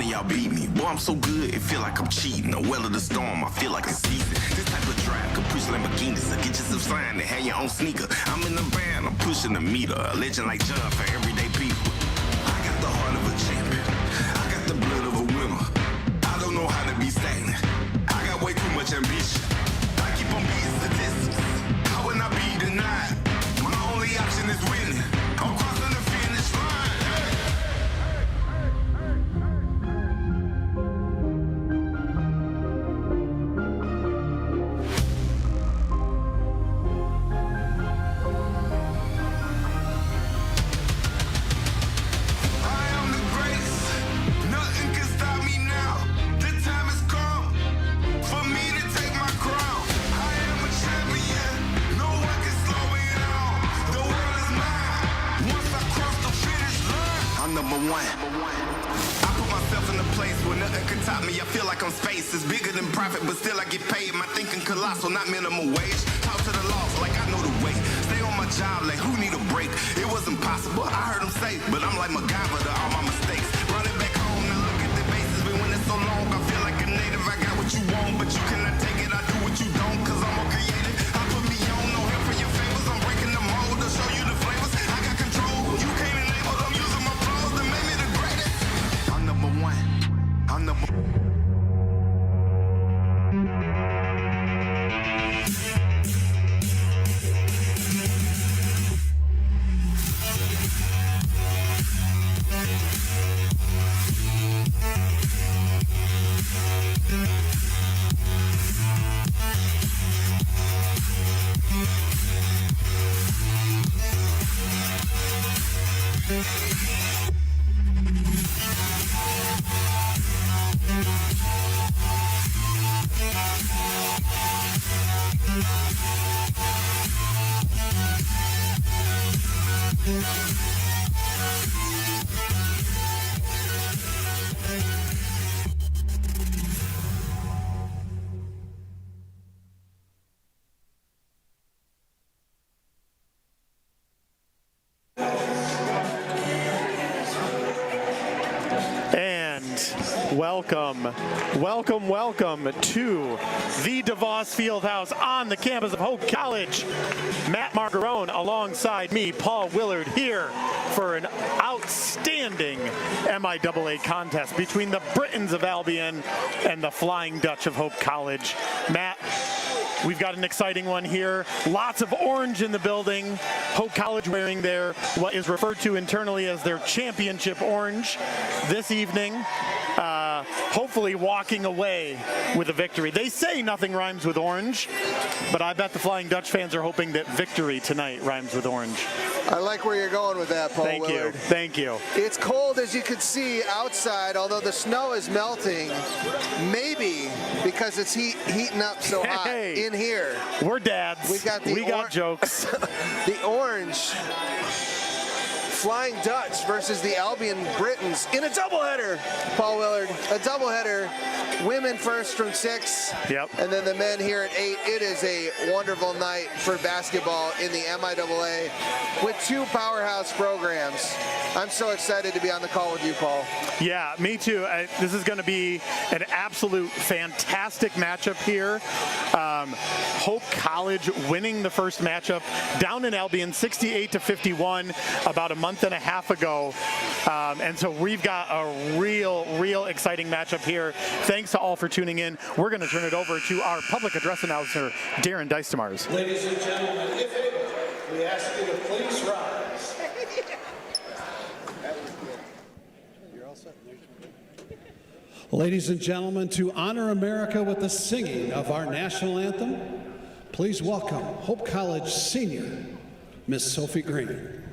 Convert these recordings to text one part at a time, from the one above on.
y'all beat me. Boy, I'm so good, it feel like I'm cheating. A well of the storm, I feel like it's season. This type of drive could push Lamborghinis. So get you some sign and have your own sneaker. I'm in the band, I'm pushing the meter. A legend like John for everyday people. I got the heart of a champion. I got the blood of a winner. I don't know how to be stagnant. I got way too much ambition. I keep on beating statistics. How would I be denied? My only option is winning. I'm crossing the finish line. I am the greatest. Nothing can stop me now. The time has come for me to take my crown. I am a champion. No one can slow me down. The world is mine. Once I cross the finish line, I'm number one. I put myself in a place where nothing can top me. I feel like I'm space. It's bigger than profit, but still I get paid. My thinking colossal, not minimum wage. Talk to the loss like I know the way. Stay on my job like who need a break? It wasn't possible, I heard him say, but I'm like MacGyver to all my mistakes. Running back home, now look at the bases. Been winning so long, I feel like a native. I got what you want, but you cannot take it. I do what you don't, cause I'm more creative. I put me on, no help for your favors. I'm breaking the mold to show you the flavors. I got control, you can't enable. I'm using my flaws to make me the greatest. I'm number one. I'm number one. Welcome to the DeVos Fieldhouse on the campus of Hope College. Matt Margarone alongside me, Paul Willard, here for an outstanding MIAA contest between the Britons of Albion and the Flying Dutch of Hope College. Matt, we've got an exciting one here. Lots of orange in the building. Hope College wearing their, what is referred to internally as their championship orange this evening. Hopefully walking away with a victory. They say nothing rhymes with orange, but I bet the Flying Dutch fans are hoping that victory tonight rhymes with orange. I like where you're going with that, Paul Willard. Thank you. It's cold, as you can see outside, although the snow is melting. Maybe because it's heating up so hot in here. We're dads. We got jokes. The orange Flying Dutch versus the Albion Britons in a doubleheader, Paul Willard. A doubleheader, women first from 6, and then the men here at 8. It is a wonderful night for basketball in the MIAA with 2 powerhouse programs. I'm so excited to be on the call with you, Paul. Yeah, me too. This is going to be an absolute fantastic matchup here. Hope College winning the first matchup down in Albion 68-51 about a month and a half ago. And so we've got a real exciting matchup here. Thanks to all for tuning in. We're going to turn it over to our public address announcer, Darren Dystemars. Ladies and gentlemen, if able, we ask you to please rise. Ladies and gentlemen, to honor America with the singing of our national anthem, please welcome Hope College senior, Miss Sophie Green.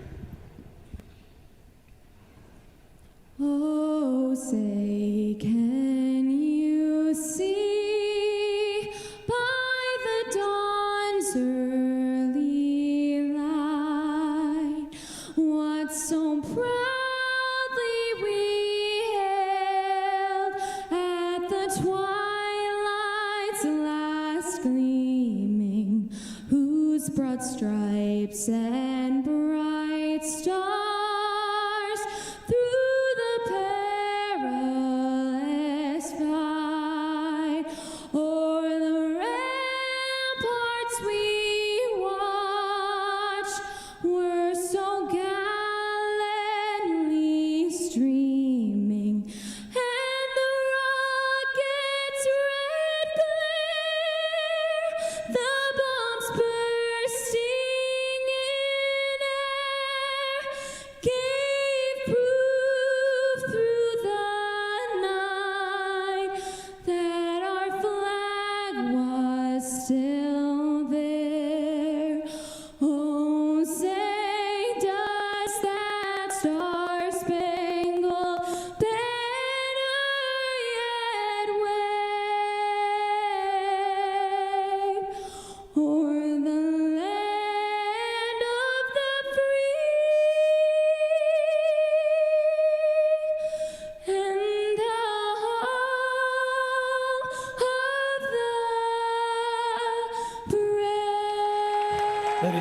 Oh, say, can you see by the dawn's early light what so proudly we hailed at the twilight's last gleaming, whose broad stripes and bright stars through the perilous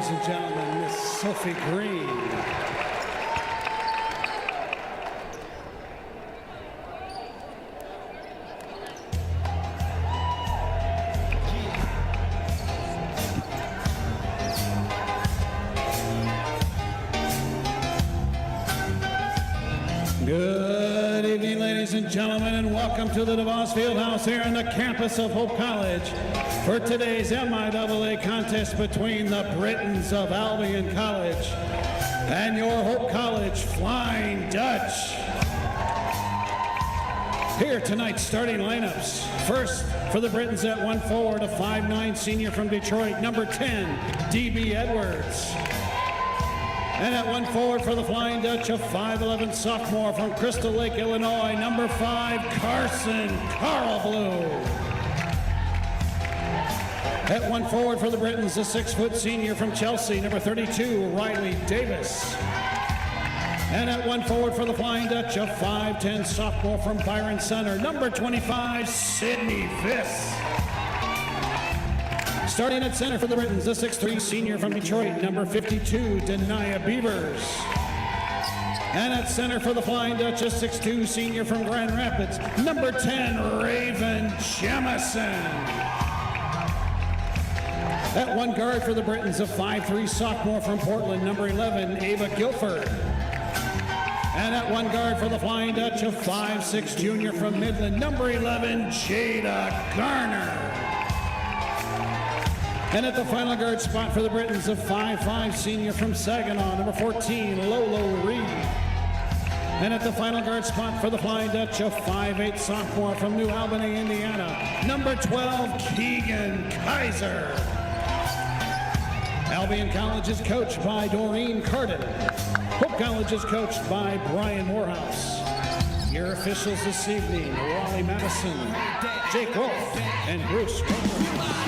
ladies and gentlemen, Miss Sophie Green. Good evening, ladies and gentlemen, and welcome to the DeVos Fieldhouse here on the campus of Hope College for today's MIAA contest between the Britons of Albion College and your Hope College Flying Dutch. Here tonight's starting lineups. First, for the Britons at 1 forward, a 5'9" senior from Detroit, number 10, D.B. Edwards. And at 1 forward for the Flying Dutch, a 5'11" sophomore from Crystal Lake, Illinois, number 5, Carson Carlblue. At 1 forward for the Britons, a 6' senior from Chelsea, number 32, Riley Davis. And at 1 forward for the Flying Dutch, a 5'10" sophomore from Byron Center, number 25, Sydney Viss. Starting at center for the Britons, a 6'3" senior from Detroit, number 52, Denia Beavers. And at center for the Flying Dutch, a 6'2" senior from Grand Rapids, number 10, Raven Jemison. At 1 guard for the Britons, a 5'3" sophomore from Portland, number 11, Ava Guilford. And at 1 guard for the Flying Dutch, a 5'6" junior from Midland, number 11, Jada Garner. And at the final guard spot for the Britons, a 5'5" senior from Saginaw, number 14, Lolo Reed. And at the final guard spot for the Flying Dutch, a 5'8" sophomore from New Albany, Indiana, number 12, Keegan Kaiser. Albion College is coached by Doreen Carden. Hope College is coached by Brian Morehouse. Your officials this evening, Raleigh Madison, Jake Wolf, and Bruce Roper.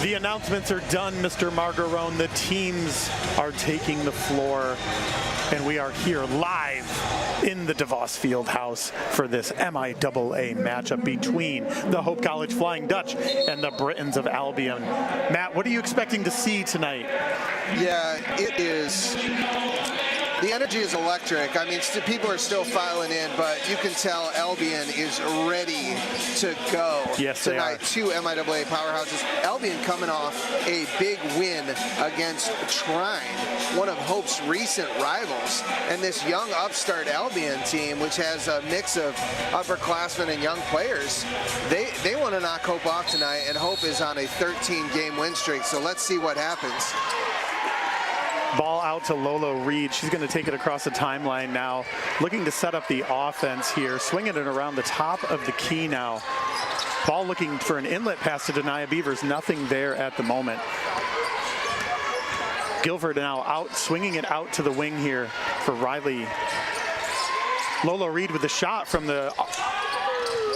The announcements are done, Mr. Margarone. The teams are taking the floor, and we are here live in the DeVos Fieldhouse for this MIAA matchup between the Hope College Flying Dutch and the Britons of Albion. Matt, what are you expecting to see tonight? Yeah, it is. The energy is electric. I mean, people are still filing in, but you can tell Albion is ready to go tonight. Two MIAA powerhouses. Albion coming off a big win against Trine, one of Hope's recent rivals. And this young upstart Albion team, which has a mix of upperclassmen and young players, they want to knock Hope off tonight, and Hope is on a 13-game win streak. So let's see what happens. Ball out to Lolo Reed. She's going to take it across the timeline now. Looking to set up the offense here. Swinging it around the top of the key now. Ball looking for an inlet pass to Denia Beavers. Nothing there at the moment. Guilford now out, swinging it out to the wing here for Riley. Lolo Reed with the shot from the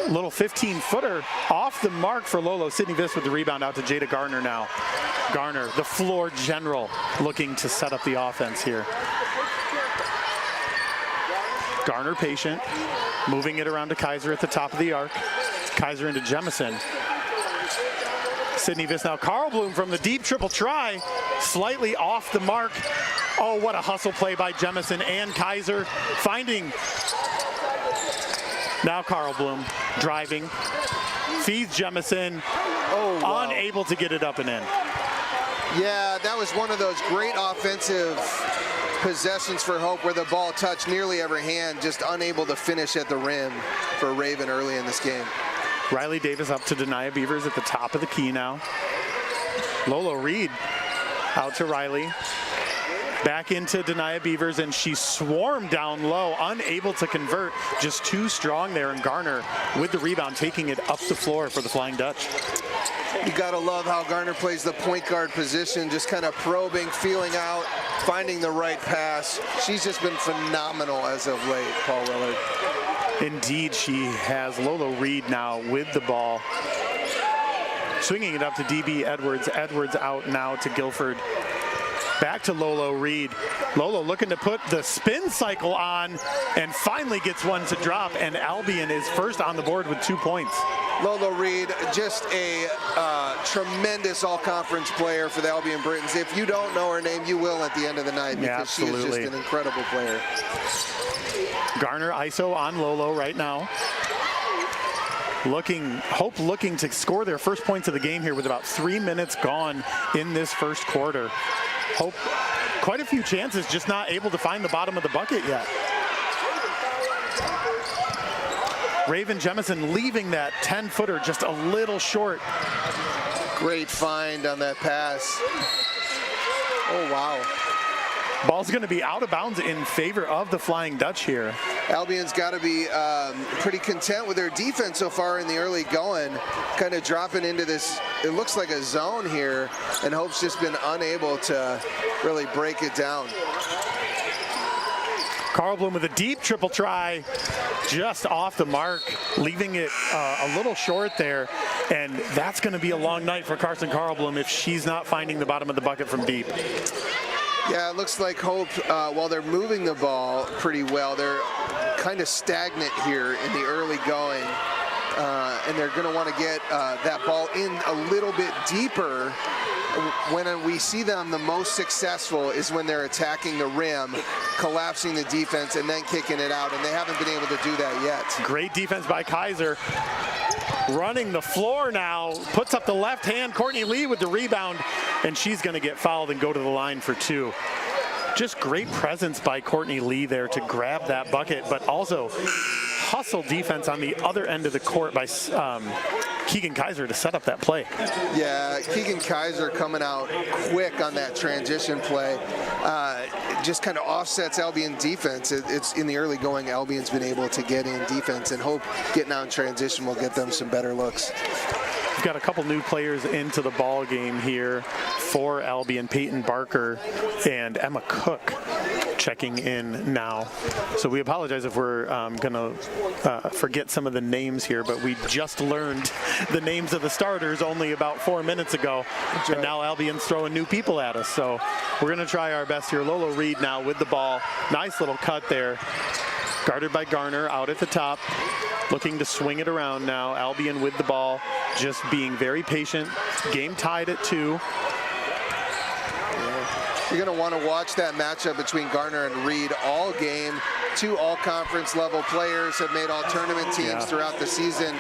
little 15-footer off the mark for Lolo. Sydney Viss with the rebound out to Jada Garner now. Garner, the floor general, looking to set up the offense here. Garner patient, moving it around to Kaiser at the top of the arc. Kaiser into Jemison. Sydney Viss now. Carlblue from the deep triple try, slightly off the mark. Oh, what a hustle play by Jemison and Kaiser. Finding now Carlblue driving, feeds Jemison, unable to get it up and in. Yeah, that was one of those great offensive possessions for Hope where the ball touched nearly every hand, just unable to finish at the rim for Raven early in this game. Riley Davis up to Denia Beavers at the top of the key now. Lolo Reed out to Riley. Back into Denia Beavers, and she swarmed down low, unable to convert, just too strong there, and Garner with the rebound, taking it up the floor for the Flying Dutch. You gotta love how Garner plays the point guard position, just kind of probing, feeling out, finding the right pass. She's just been phenomenal as of late, Paul Willard. Indeed, she has. Lolo Reed now with the ball. Swinging it up to DB Edwards. Edwards out now to Guilford. Back to Lolo Reed. Lolo looking to put the spin cycle on and finally gets one to drop, and Albion is first on the board with 2 points. Lolo Reed, just a tremendous all-conference player for the Albion Britons. If you don't know her name, you will at the end of the night, because she is just an incredible player. Garner ISO on Lolo right now. Hope looking to score their first points of the game here with about 3 minutes gone in this first quarter. Hope quite a few chances, just not able to find the bottom of the bucket yet. Raven Jemison leaving that 10-footer just a little short. Great find on that pass. Oh, wow. Ball's going to be out of bounds in favor of the Flying Dutch here. Albion's got to be pretty content with their defense so far in the early going, kind of dropping into this, it looks like a zone here, and Hope's just been unable to really break it down. Carl Bloom with a deep triple try, just off the mark, leaving it a little short there, and that's going to be a long night for Carson Carl Bloom if she's not finding the bottom of the bucket from deep. Yeah, it looks like Hope, while they're moving the ball pretty well, they're kind of stagnant here in the early going, and they're going to want to get that ball in a little bit deeper. When we see them the most successful is when they're attacking the rim, collapsing the defense, and then kicking it out, and they haven't been able to do that yet. Great defense by Kaiser. Running the floor now, puts up the left hand. Courtney Lee with the rebound, and she's going to get fouled and go to the line for 2. Just great presence by Courtney Lee there to grab that bucket, but also hustle defense on the other end of the court by Keegan Kaiser to set up that play. Yeah, Keegan Kaiser coming out quick on that transition play. Just kind of offsets Albion defense. It's in the early going, Albion's been able to get in defense, and Hope getting out in transition will get them some better looks. We've got a couple new players into the ball game here for Albion. Peyton Barker and Emma Cook checking in now. So we apologize if we're going to forget some of the names here, but we just learned the names of the starters only about 4 minutes ago. Right. And now Albion's throwing new people at us. So we're going to try our best here. Lolo Reed now with the ball. Nice little cut there. Guarded by Garner out at the top. Looking to swing it around now. Albion with the ball, just being very patient. Game tied at 2. You're going to want to watch that matchup between Garner and Reed all game. 2 all-conference level players have made all-tournament teams throughout the season.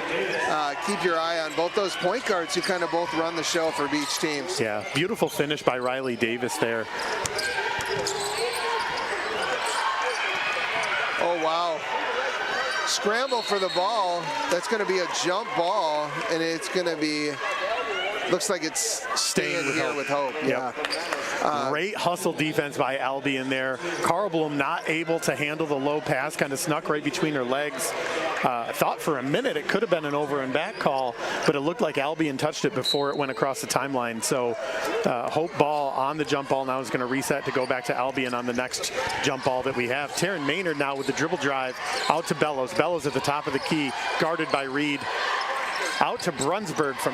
Keep your eye on both those point guards who kind of both run the show for beach teams. Yeah, beautiful finish by Riley Davis there. Oh, wow. Scramble for the ball. That's going to be a jump ball, and it's going to be, looks like it's staying here with Hope. Yep. Great hustle defense by Albion there. Carl Bloom not able to handle the low pass, kind of snuck right between her legs. I thought for a minute it could have been an over and back call, but it looked like Albion touched it before it went across the timeline. So Hope ball on the jump ball now is going to reset to go back to Albion on the next jump ball that we have. Taryn Maynard now with the dribble drive out to Bellows. Bellows at the top of the key, guarded by Reed. Out to Brunsberg from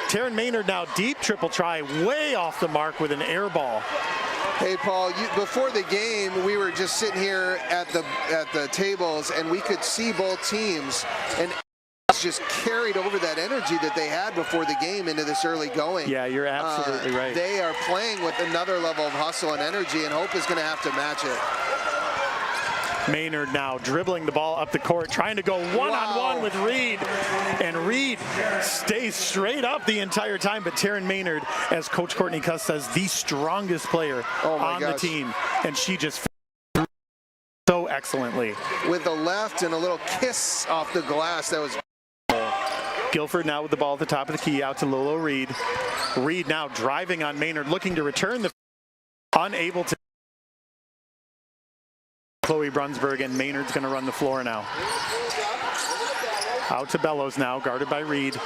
Taryn Maynard now, deep triple try, way off the mark with an air ball. Hey, Paul, before the game, we were just sitting here at the tables, and we could see both teams, and just carried over that energy that they had before the game into this early going. Yeah, you're absolutely right. They are playing with another level of hustle and energy, and Hope is going to have to match it. Maynard now dribbling the ball up the court, trying to go one-on-one with Reed. And Reed stays straight up the entire time, but Taryn Maynard, as Coach Courtney Cuss says, the strongest player on the team. And she just so excellently. With the left and a little kiss off the glass, that was... Guilford now with the ball at the top of the key, out to Lolo Reed. Reed now driving on Maynard, looking to return the... Unable to... Chloe Brunsberg, and Maynard's going to run the floor now. Out to Bellows now, guarded by Reed.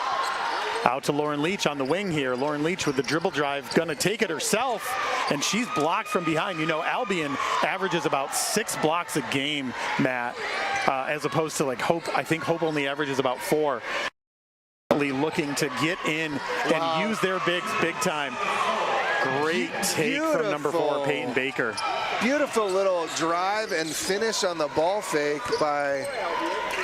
Out to Lauren Leach on the wing here. Lauren Leach with the dribble drive, going to take it herself, and she's blocked from behind. You know, Albion averages about 6 blocks a game, Matt. as opposed to like Hope. I think Hope only averages about 4. Looking to get in and use their bigs big time. Great take from number 4, Peyton Baker. Beautiful little drive and finish on the ball fake by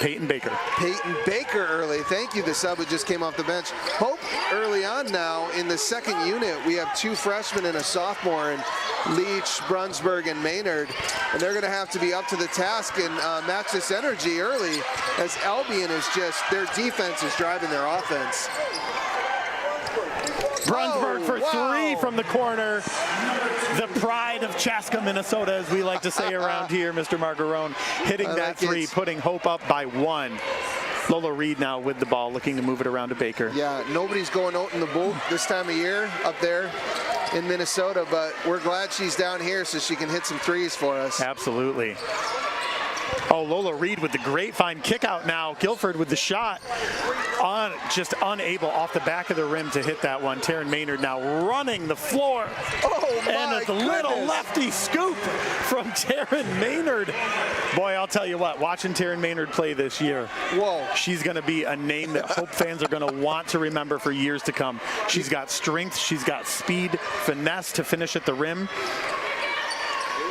Peyton Baker. Peyton Baker early. Thank you, the sub who just came off the bench. Hope early on now in the second unit, we have 2 freshmen and a sophomore, and Leach, Brunsberg, and Maynard. And they're going to have to be up to the task and match this energy early, as Albion is just, their defense is driving their offense. Brunsberg for 3 from the corner. The pride of Chaska, Minnesota, as we like to say around here, Mr. Margarone, hitting that 3, putting Hope up by 1. Lola Reed now with the ball, looking to move it around to Baker. Yeah, nobody's going out in the boat this time of year up there in Minnesota, but we're glad she's down here so she can hit some 3s for us. Absolutely. Oh, Lola Reed with the great fine kick out now. Guilford with the shot. Just unable off the back of the rim to hit that one. Taryn Maynard now running the floor. Oh, my And a little lefty scoop from Taryn Maynard. Boy, I'll tell you what, watching Taryn Maynard play this year, she's going to be a name that Hope fans are going to want to remember for years to come. She's got strength, she's got speed, finesse to finish at the rim.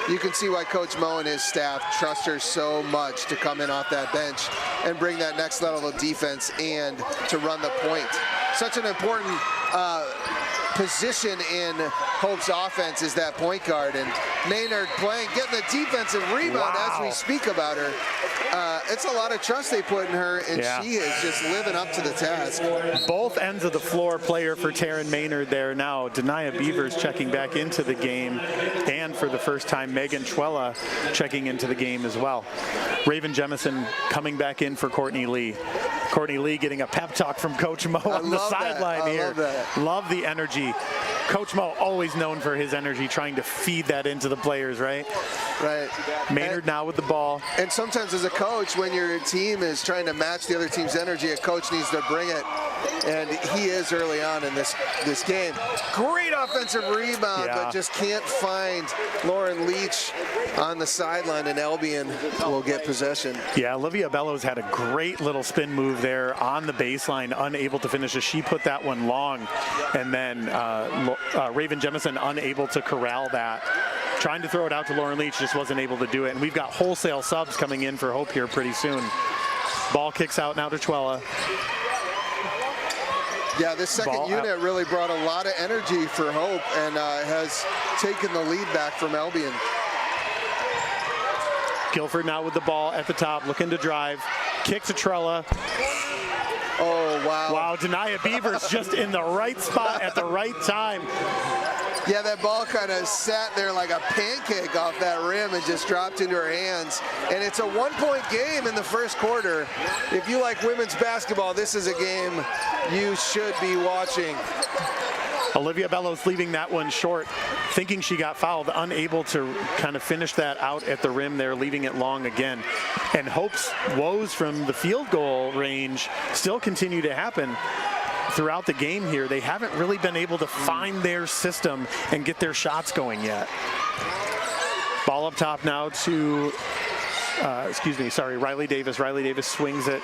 You can see why Coach Moe and his staff trust her so much to come in off that bench and bring that next level of defense and to run the point. Such an important position in Hope's offense is that point guard, and Maynard getting the defensive rebound as we speak about her. It's a lot of trust they put in her, and she is just living up to the task. Both ends of the floor player for Taryn Maynard there now. Denia Beavers checking back into the game, and for the first time, Megan Chwella checking into the game as well. Raven Jemison coming back in for Courtney Lee. Courtney Lee getting a pep talk from Coach Mo on the sideline here. Love the energy. Coach Mo always known for his energy, trying to feed that into the players, right? Right. Maynard now with the ball. And sometimes as a coach, when your team is trying to match the other team's energy, a coach needs to bring it. And he is early on in this game. Great offensive rebound, but just can't find Lauren Leach on the sideline, and Albion will get possession. Yeah, Olivia Bellows had a great little spin move there on the baseline, unable to finish as she put that one long. And then Raven Jemison unable to corral that. Trying to throw it out to Lauren Leach, just wasn't able to do it. And we've got wholesale subs coming in for Hope here pretty soon. Ball kicks out now to Chwella. Yeah, this second unit really brought a lot of energy for Hope and has taken the lead back from Albion. Guilford now with the ball at the top, looking to drive. Kick to Trella. Oh, wow. Wow, Denia Beavers just in the right spot at the right time. Yeah, that ball kind of sat there like a pancake off that rim and just dropped into her hands. And it's a one-point game in the first quarter. If you like women's basketball, this is a game you should be watching. Olivia Bellows leaving that one short, thinking she got fouled, unable to kind of finish that out at the rim there, leaving it long again. And Hope's woes from the field goal range still continue to happen throughout the game here. They haven't really been able to find their system and get their shots going yet. Ball up top now to, Riley Davis. Riley Davis swings it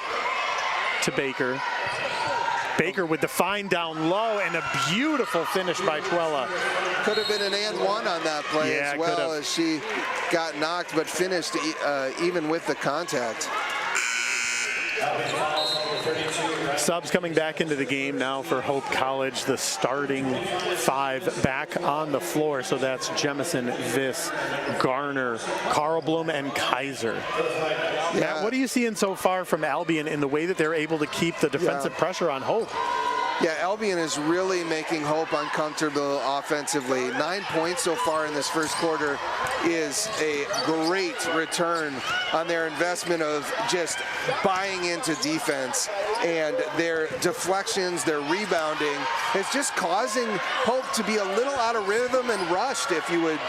to Baker. Baker with the fine down low and a beautiful finish by Chwella. Could have been an and one on that play as well, as she got knocked but finished even with the contact. Subs coming back into the game now for Hope College. The starting 5 back on the floor. So that's Jemison, Viss, Garner, Carlblum, and Kaiser. Yeah. Matt, what are you seeing so far from Albion in the way that they're able to keep the defensive pressure on Hope? Yeah, Albion is really making Hope uncomfortable offensively. 9 points so far in this first quarter is a great return on their investment of just buying into defense, and their deflections, their rebounding is just causing Hope to be a little out of rhythm and rushed, if you would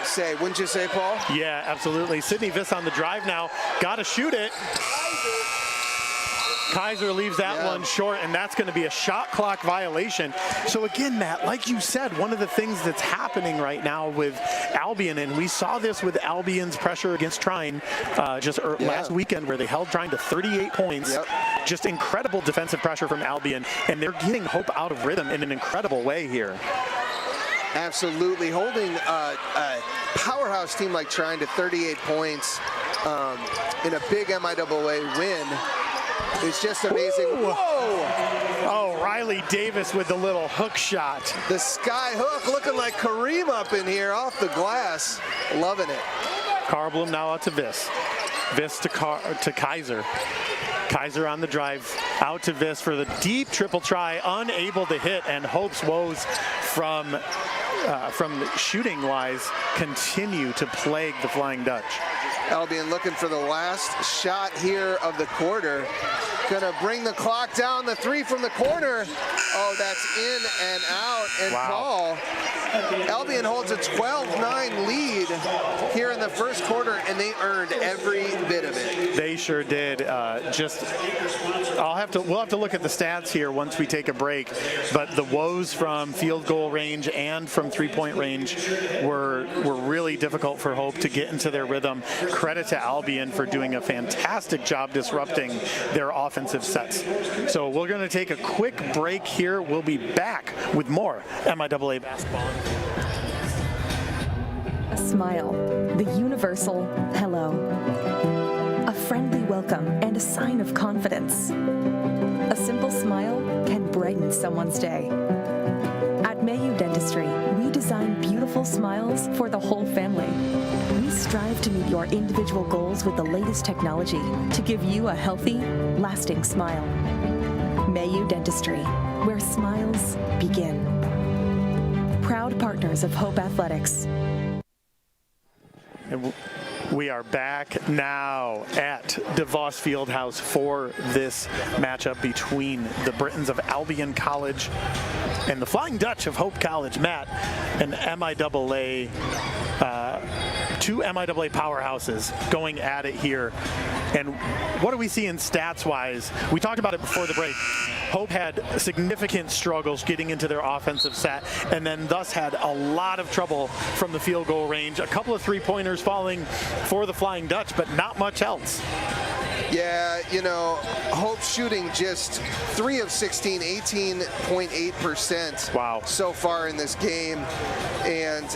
say. Wouldn't you say, Paul? Yeah, absolutely. Sydney Viss on the drive now. Got to shoot it. Kaiser leaves that one short, and that's going to be a shot clock violation. So again, Matt, like you said, one of the things that's happening right now with Albion, and we saw this with Albion's pressure against Trine last weekend, where they held Trine to 38 points. Just incredible defensive pressure from Albion, and they're getting Hope out of rhythm in an incredible way here. Absolutely, holding a powerhouse team like Trine to 38 points in a big MIAA win is just amazing. Ooh. Whoa! Oh, Riley Davis with the little hook shot. The sky hook looking like Kareem up in here off the glass. Loving it. Carblum now out to Viss. Viss to Kaiser. Kaiser on the drive, out to Viss for the deep triple try, unable to hit, and Hope's woes from shooting wise continue to plague the Flying Dutch. Albion looking for the last shot here of the quarter. Gonna bring the clock down. The three from the corner. Oh, that's in and out. And Paul, Albion holds a 12-9 lead here in the first quarter, and they earned every bit of it. They sure did. We'll have to look at the stats here once we take a break. But the woes from field goal range and from three-point range were really difficult for Hope to get into their rhythm. Credit to Albion for doing a fantastic job disrupting their offensive sets. So we're going to take a quick break here. We'll be back with more MIAA basketball. A smile, the universal hello. A friendly welcome and a sign of confidence. A simple smile can brighten someone's day. At MIAA Dentistry, we design beautiful smiles for the whole family. We strive to meet your individual goals with the latest technology to give you a healthy, lasting smile. MIAA Dentistry, where smiles begin. Proud partners of Hope Athletics. And we are back now at DeVos Fieldhouse for this matchup between the Britons of Albion College and the Flying Dutch of Hope College. Matt, an MIAA, two MIAA powerhouses going at it here. And what do we see in stats-wise? We talked about it before the break. Hope had significant struggles getting into their offensive set, and then thus had a lot of trouble from the field goal range. A couple of three-pointers falling for the Flying Dutch, but not much else. Yeah, you know, Hope shooting just 3 of 16, 18.8% so far in this game. And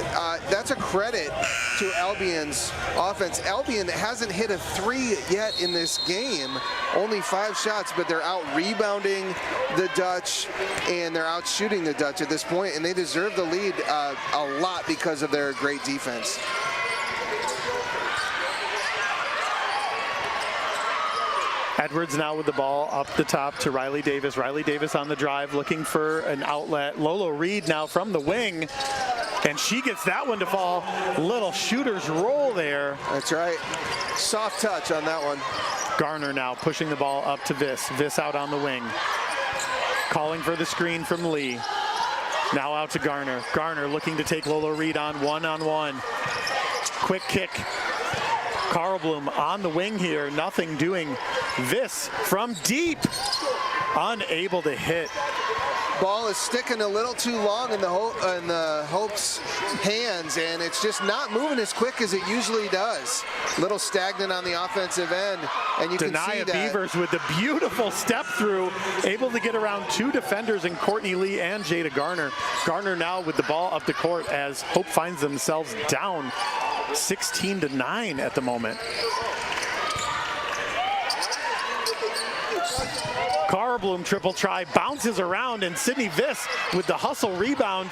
that's a credit to Albion's offense. Albion hasn't hit a 3 yet in this game. Only 5 shots, but they're out rebounding the Dutch and they're out shooting the Dutch at this point, and they deserve the lead a lot because of their great defense. Edwards now with the ball up the top to Riley Davis. Riley Davis on the drive looking for an outlet. Lolo Reed now from the wing, and she gets that one to fall. Little shooter's roll there. That's right. Soft touch on that one. Garner now pushing the ball up to Viss. Viss out on the wing. Calling for the screen from Lee. Now out to Garner. Garner looking to take Lolo Reed on one-on-one. Quick kick. Carlblum on the wing here, nothing doing. Viss from deep, unable to hit. Ball is sticking a little too long in the Hope's hands, and it's just not moving as quick as it usually does. A little stagnant on the offensive end, and you can see that. Beavers with the beautiful step through, able to get around 2 defenders in Courtney Lee and Jada Garner. Garner now with the ball up the court as Hope finds themselves down 16-9 at the moment. Carlblum triple try, bounces around, and Sydney Viss with the hustle rebound.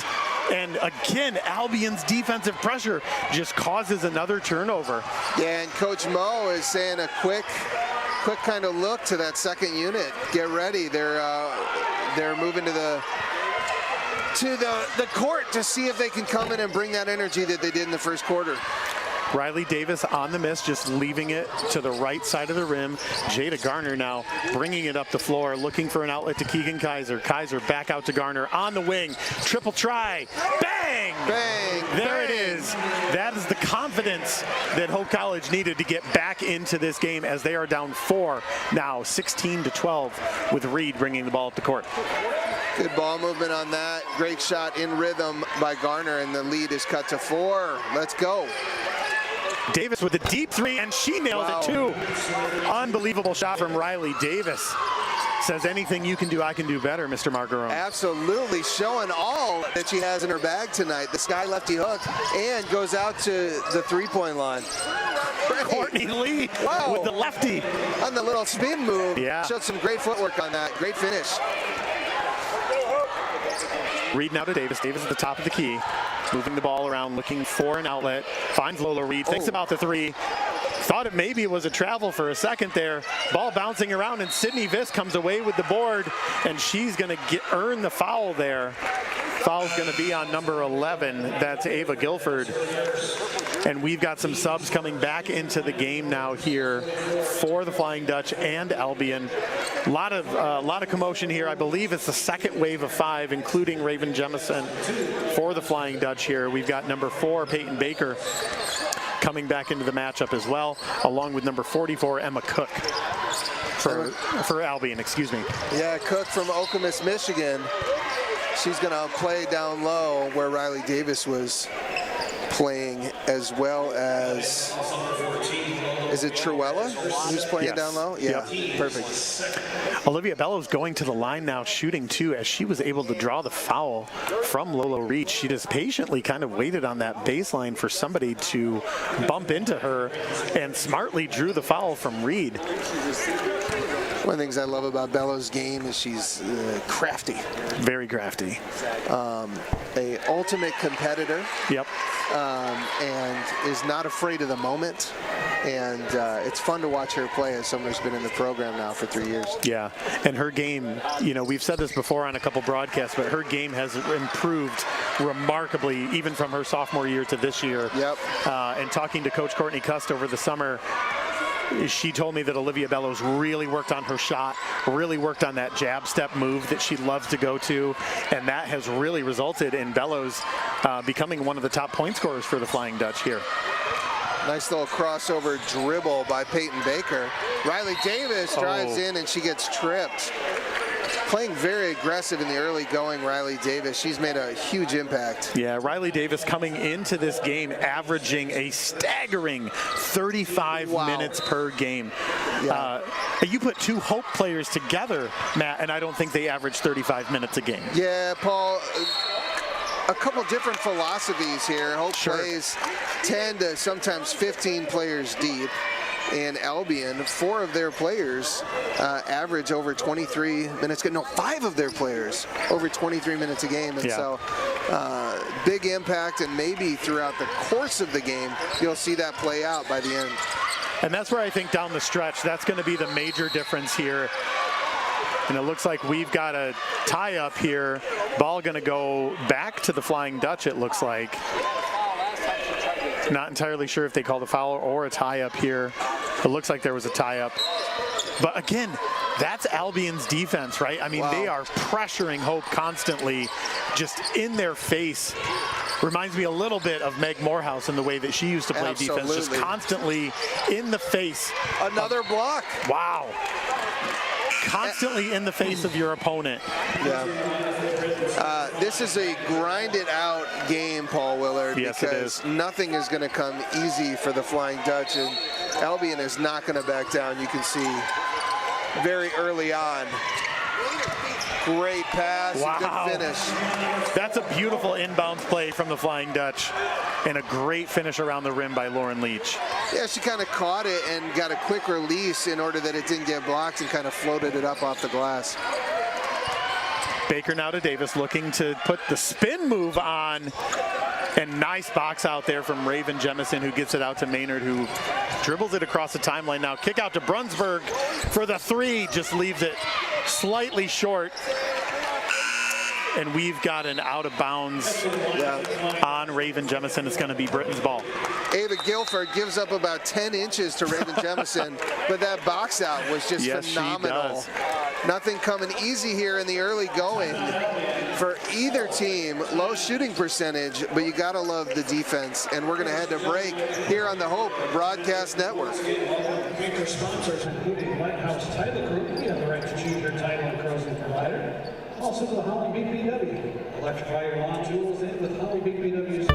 And again, Albion's defensive pressure just causes another turnover. Yeah, and Coach Mo is saying a quick kind of look to that second unit. Get ready. They're moving to the court to see if they can come in and bring that energy that they did in the first quarter. Riley Davis on the miss, just leaving it to the right side of the rim. Jada Garner now bringing it up the floor, looking for an outlet to Keegan Kaiser. Kaiser back out to Garner on the wing. Triple try. Bang! Bang! There bang. it is. That is the confidence that Hope College needed to get back into this game as they are down 4 now, 16-12, with Reed bringing the ball up the court. Good ball movement on that. Great shot in rhythm by Garner, and the lead is cut to 4. Let's go. Davis with a deep 3, and she nails it too. Unbelievable shot from Riley Davis. Says anything you can do, I can do better, Mr. Margarone. Absolutely, showing all that she has in her bag tonight. The sky lefty hook, and goes out to the three-point line. Courtney Lee with the lefty. On the little spin move. Yeah. Showed some great footwork on that. Great finish. Reed now to Davis. Davis at the top of the key. Moving the ball around, looking for an outlet. Finds Lola Reed. Thinks about the 3. Thought maybe it was a travel for a second there. Ball bouncing around, and Sydney Viss comes away with the board, and she's going to earn the foul there. Foul's going to be on number 11. That's Ava Guilford. And we've got some subs coming back into the game now here for the Flying Dutch and Albion. A lot of commotion here. I believe it's the second wave of 5, including Raven Jemison for the Flying Dutch here. We've got number 4, Peyton Baker, coming back into the matchup as well, along with number 44, Emma Cook for Albion, excuse me. Yeah, Cook from Okemos, Michigan. She's going to play down low where Riley Davis was playing, as well as, is it Truella who's playing down low? Yeah, yep. Perfect. Olivia Bellows going to the line now, shooting 2, as she was able to draw the foul from Lolo Reed. She just patiently kind of waited on that baseline for somebody to bump into her, and smartly drew the foul from Reed. One of the things I love about Bellows' game is she's crafty. Very crafty. A ultimate competitor. Yep. And is not afraid of the moment. And it's fun to watch her play as someone who's been in the program now for 3 years. Yeah, and her game, you know, we've said this before on a couple broadcasts, but her game has improved remarkably, even from her sophomore year to this year. Yep. And talking to Coach Courtney Cust over the summer, she told me that Olivia Bellows really worked on her shot, really worked on that jab step move that she loves to go to, and that has really resulted in Bellows becoming one of the top point scorers for the Flying Dutch here. Nice little crossover dribble by Peyton Baker. Riley Davis drives in, and she gets tripped. Playing very aggressive in the early going, Riley Davis. She's made a huge impact. Yeah, Riley Davis coming into this game averaging a staggering 35 minutes per game. Yeah. You put 2 Hope players together, Matt, and I don't think they average 35 minutes a game. Yeah, Paul. A couple different philosophies here. Hope plays 10 to sometimes 15 players deep. In Albion, 4 of their players average over 23 minutes. No, 5 of their players over 23 minutes a game. And so big impact, and maybe throughout the course of the game, you'll see that play out by the end. And that's where I think down the stretch, that's going to be the major difference here. And it looks like we've got a tie up here. Ball going to go back to the Flying Dutch, it looks like. Not entirely sure if they called a foul or a tie-up here. It looks like there was a tie-up. But again, that's Albion's defense, right? I mean, they are pressuring Hope constantly, just in their face. Reminds me a little bit of Meg Morehouse in the way that she used to play defense, just constantly in the face. Another block. Wow. Constantly in the face of your opponent. Yeah. This is a grind-it-out game, Paul Willard, because nothing is going to come easy for the Flying Dutch, and Albion is not going to back down. You can see very early on. Great pass, good finish. That's a beautiful inbounds play from the Flying Dutch, and a great finish around the rim by Lauren Leach. Yeah, she kind of caught it and got a quick release in order that it didn't get blocked, and kind of floated it up off the glass. Baker now to Davis, looking to put the spin move on, and nice box out there from Raven Jemison, who gets it out to Maynard, who dribbles it across the timeline now. Kick out to Brunsberg for the 3, just leaves it slightly short. And we've got an out of bounds on Raven Jemison. It's going to be Britain's ball. Ava Guilford gives up about 10 inches to Raven Jemison, but that box out was just phenomenal Nothing coming easy here in the early going for either team. Low shooting percentage, but you gotta love the defense. And we're gonna head to break here on the Hope Broadcast Network. Major sponsors, including White House Title Group, you have the right to choose your title and closing provider. Also the Holly BPW. Electrify your lawn tools in with Holly BPW.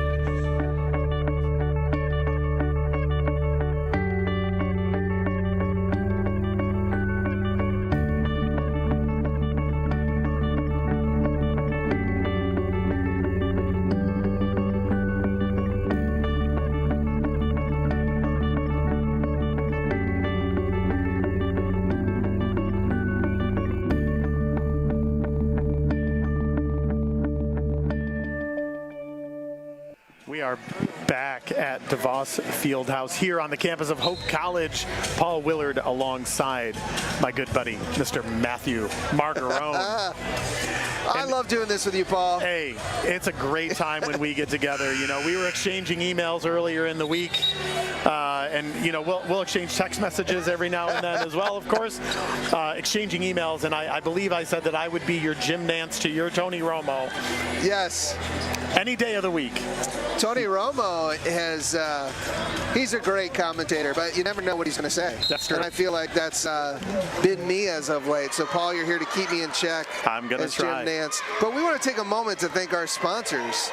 We are back at DeVos Fieldhouse here on the campus of Hope College. Paul Willard alongside my good buddy, Mr. Matthew Margarone. I love doing this with you, Paul. Hey, it's a great time when we get together. You know, we were exchanging emails earlier in the week. And, you know, we'll exchange text messages every now and then as well, of course. Exchanging emails, and I believe I said that I would be your Jim Nance to your Tony Romo. Yes. Any day of the week. Tony Romo he's a great commentator, but you never know what he's going to say. That's true. And I feel like that's been me as of late. So, Paul, you're here to keep me in check. I'm going to try. Jim Nance. But we want to take a moment to thank our sponsors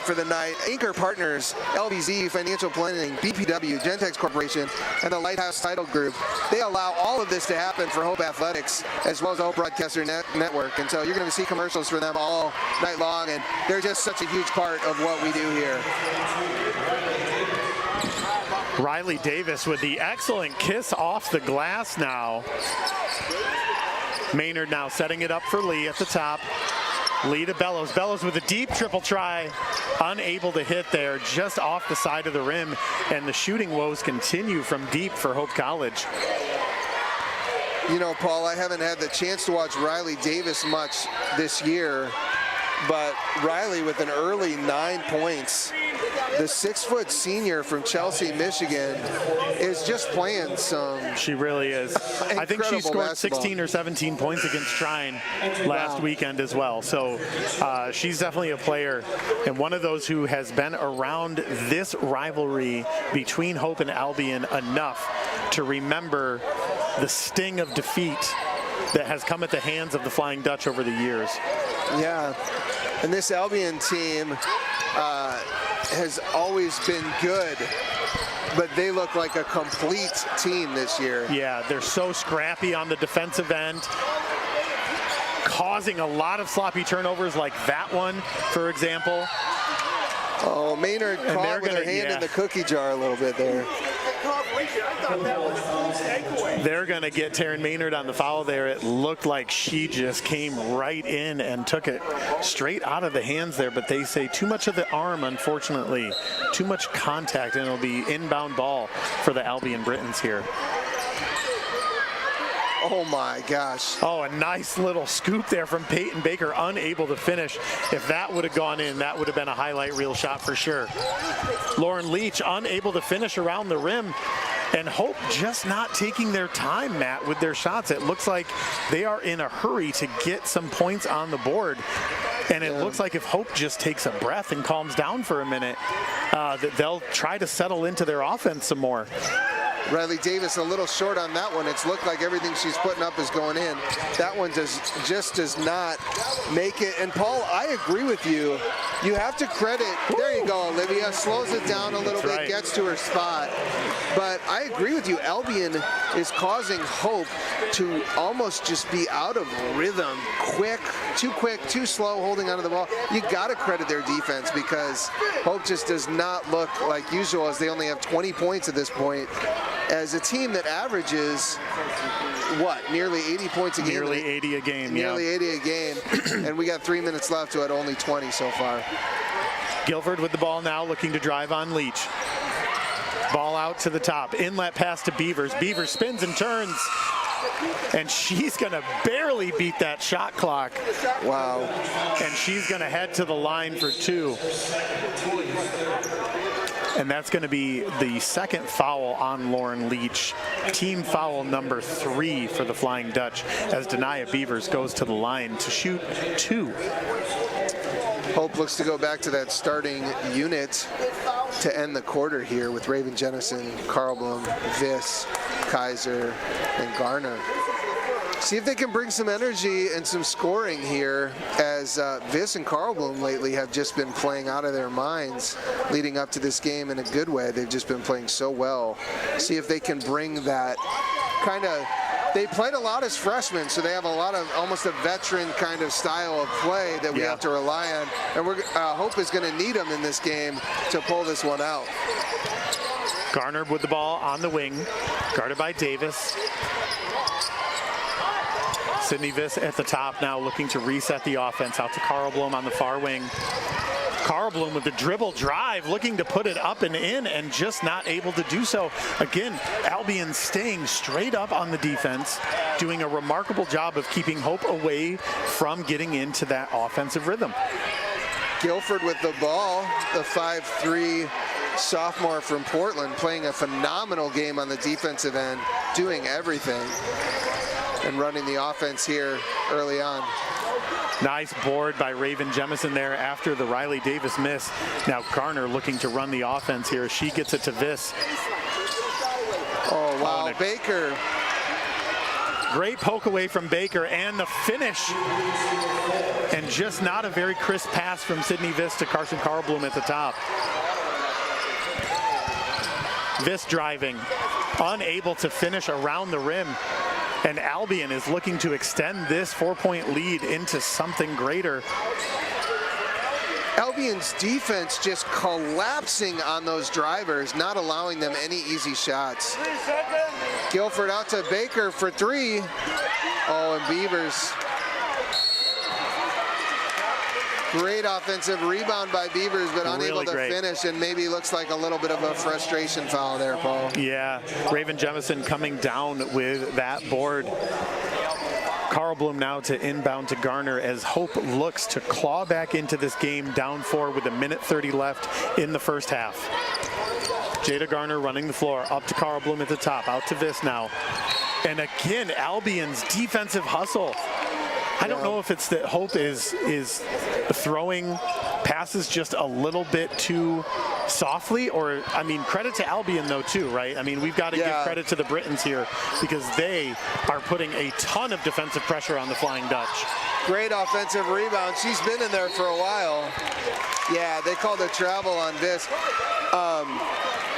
for the night. Anchor Partners, LBZ Financial Planning, BPW, Gentex Corporation, and the Lighthouse Title Group. They allow all of this to happen for Hope Athletics, as well as the Hope Broadcaster Network. And so you're going to see commercials for them all night long, and they're just such a huge part of what we do here. Riley Davis with the excellent kiss off the glass now. Maynard now setting it up for Lee at the top. Lee to Bellows. Bellows with a deep triple try. Unable to hit there, just off the side of the rim. And the shooting woes continue from deep for Hope College. You know, Paul, I haven't had the chance to watch Riley Davis much this year, but Riley with an early 9 points. The 6-foot senior from Chelsea, Michigan, is just playing some. She really is. I think she scored basketball. 16 or 17 points against Trine last weekend as well. So she's definitely a player and one of those who has been around this rivalry between Hope and Albion enough to remember the sting of defeat that has come at the hands of the Flying Dutch over the years. Yeah, and this Albion team has always been good, but they look like a complete team this year. Yeah, they're so scrappy on the defensive end, causing a lot of sloppy turnovers like that one, for example. Oh, Maynard caught with her hand in the cookie jar a little bit there. They're going to get Taryn Maynard on the foul there. It looked like she just came right in and took it straight out of the hands there, but they say too much of the arm, unfortunately. Too much contact, and it'll be inbound ball for the Albion Britons here. Oh my gosh. Oh, a nice little scoop there from Peyton Baker, unable to finish. If that would have gone in, that would have been a highlight reel shot for sure. Lauren Leach unable to finish around the rim. And Hope just not taking their time, Matt, with their shots. It looks like they are in a hurry to get some points on the board. And it looks like if Hope just takes a breath and calms down for a minute, that they'll try to settle into their offense some more. Riley Davis a little short on that one. It's looked like everything she's putting up is going in. That one just does not make it. And Paul, I agree with you. You have to credit, there you go, Olivia, slows it down a little bit, gets to her spot. But I agree with you, Albion is causing Hope to almost just be out of rhythm. Quick, too slow, holding onto the ball. You gotta credit their defense because Hope just does not look like usual, as they only have 20 points at this point. As a team that averages, what, nearly 80 points a game? Nearly 80 a game, Nearly 80 a game, and we got 3 minutes left to at only 20 so far. Guilford with the ball now, looking to drive on Leach. Ball out to the top, inlet pass to Beavers. Beavers spins and turns, and she's gonna barely beat that shot clock. Wow. And she's gonna head to the line for two. And that's going to be the second foul on Lauren Leach. Team foul number 3 for the Flying Dutch as Denia Beavers goes to the line to shoot 2. Hope looks to go back to that starting unit to end the quarter here with Raven Jennison, Karlblom, Viss, Kaiser, and Garner. See if they can bring some energy and some scoring here, as Viss and Karlblom lately have just been playing out of their minds leading up to this game in a good way. They've just been playing so well. See if they can bring that kind of, they played a lot as freshmen, so they have a lot of almost a veteran kind of style of play that we have to rely on. And Hope is going to need them in this game to pull this one out. Garner with the ball on the wing, guarded by Davis. Sydney Viss at the top now, looking to reset the offense out to Karlblom on the far wing. Karlblom with the dribble drive, looking to put it up and in, and just not able to do so. Again, Albion staying straight up on the defense, doing a remarkable job of keeping Hope away from getting into that offensive rhythm. Guilford with the ball, the 5'3" sophomore from Portland, playing a phenomenal game on the defensive end, doing everything and running the offense here early on. Nice board by Raven Jemison there after the Riley Davis miss. Now Garner looking to run the offense here. She gets it to Viss. Oh, wow, Baker. Great poke away from Baker, and the finish. And just not a very crisp pass from Sydney Viss to Carson Karlblom at the top. Viss driving, unable to finish around the rim. And Albion is looking to extend this 4-point lead into something greater. Albion's defense just collapsing on those drivers, not allowing them any easy shots. Guilford out to Baker for 3. Oh, and Beavers. Great offensive rebound by Beavers, but unable to finish, and maybe looks like a little bit of a frustration foul there, Paul. Yeah, Raven Jemison coming down with that board. Karlblom now to inbound to Garner as Hope looks to claw back into this game down 4 with 1:30 left in the first half. Jada Garner running the floor, up to Karlblom at the top, out to Viss now. And again, Albion's defensive hustle. I don't know if it's that Hope is throwing passes just a little bit too softly, or, I mean, credit to Albion though too, right? I mean, we've got to give credit to the Britons here because they are putting a ton of defensive pressure on the Flying Dutch. Great offensive rebound. She's been in there for a while. Yeah, they called a travel on this.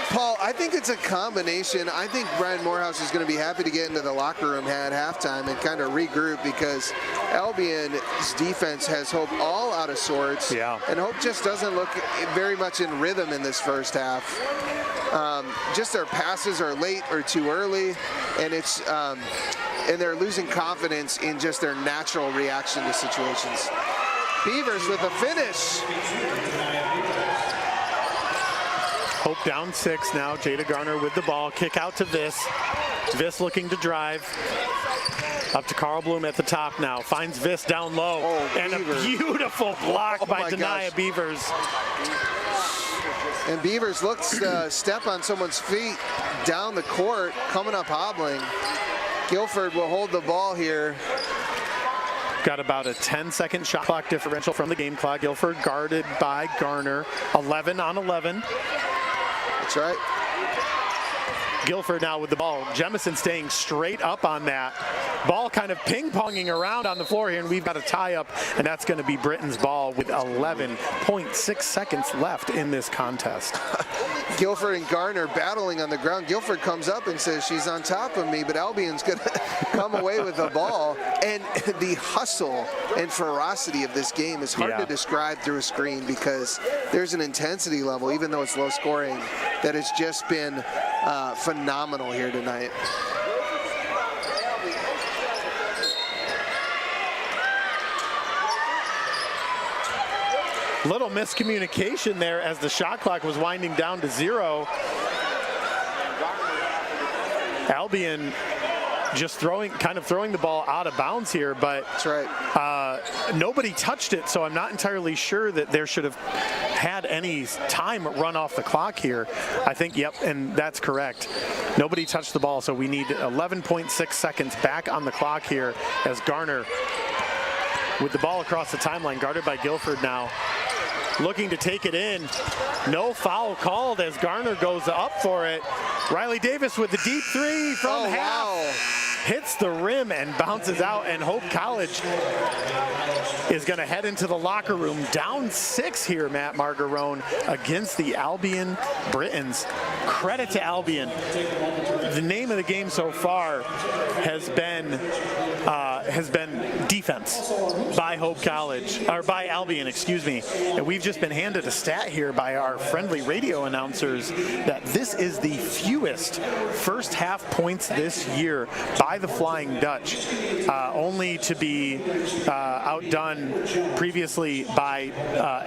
Paul, I think it's a combination. I think Brian Morehouse is going to be happy to get into the locker room at halftime and kind of regroup, because Albion's defense has Hope all out of sorts. Yeah. And Hope just doesn't look very much in rhythm in this first half. Just their passes are late or too early, and it's and they're losing confidence in just their natural reaction to situations. Beavers with a finish. Hope down 6 now. Jada Garner with the ball. Kick out to Viss. Viss looking to drive. Up to Karlblom at the top now. Finds Viss down low. Oh, and Beaver. A beautiful block by Denia Beavers. And Beavers looks to step on someone's feet down the court, coming up hobbling. Guilford will hold the ball here. Got about a 10-second shot clock differential from the game clock. Guilford guarded by Garner. 11 on 11. That's right. Guilford now with the ball. Jemison staying straight up on that. Ball kind of ping-ponging around on the floor here, and we've got a tie-up, and that's going to be Britain's ball with 11.6 seconds left in this contest. Guilford and Garner battling on the ground. Guilford comes up and says, she's on top of me, but Albion's going to come away with the ball. And the hustle and ferocity of this game is hard to describe through a screen, because there's an intensity level, even though it's low scoring, that has just been phenomenal here tonight. Little miscommunication there as the shot clock was winding down to 0. Albion just kind of throwing the ball out of bounds here, but that's right. Nobody touched it, so I'm not entirely sure that there should have had any time run off the clock here. I think, yep, and that's correct. Nobody touched the ball, so we need 11.6 seconds back on the clock here as Garner with the ball across the timeline, guarded by Guilford now, looking to take it in. No foul called as Garner goes up for it. Riley Davis with the deep three from half. Wow. Hits the rim and bounces out, and Hope College is going to head into the locker room down 6 here, Matt Margarone, against the Albion Britons. Credit to Albion. The name of the game so far has been defense by Hope College, or by Albion, excuse me. And we've just been handed a stat here by our friendly radio announcers that this is the fewest first half points this year by the Flying Dutch, only to be outdone previously by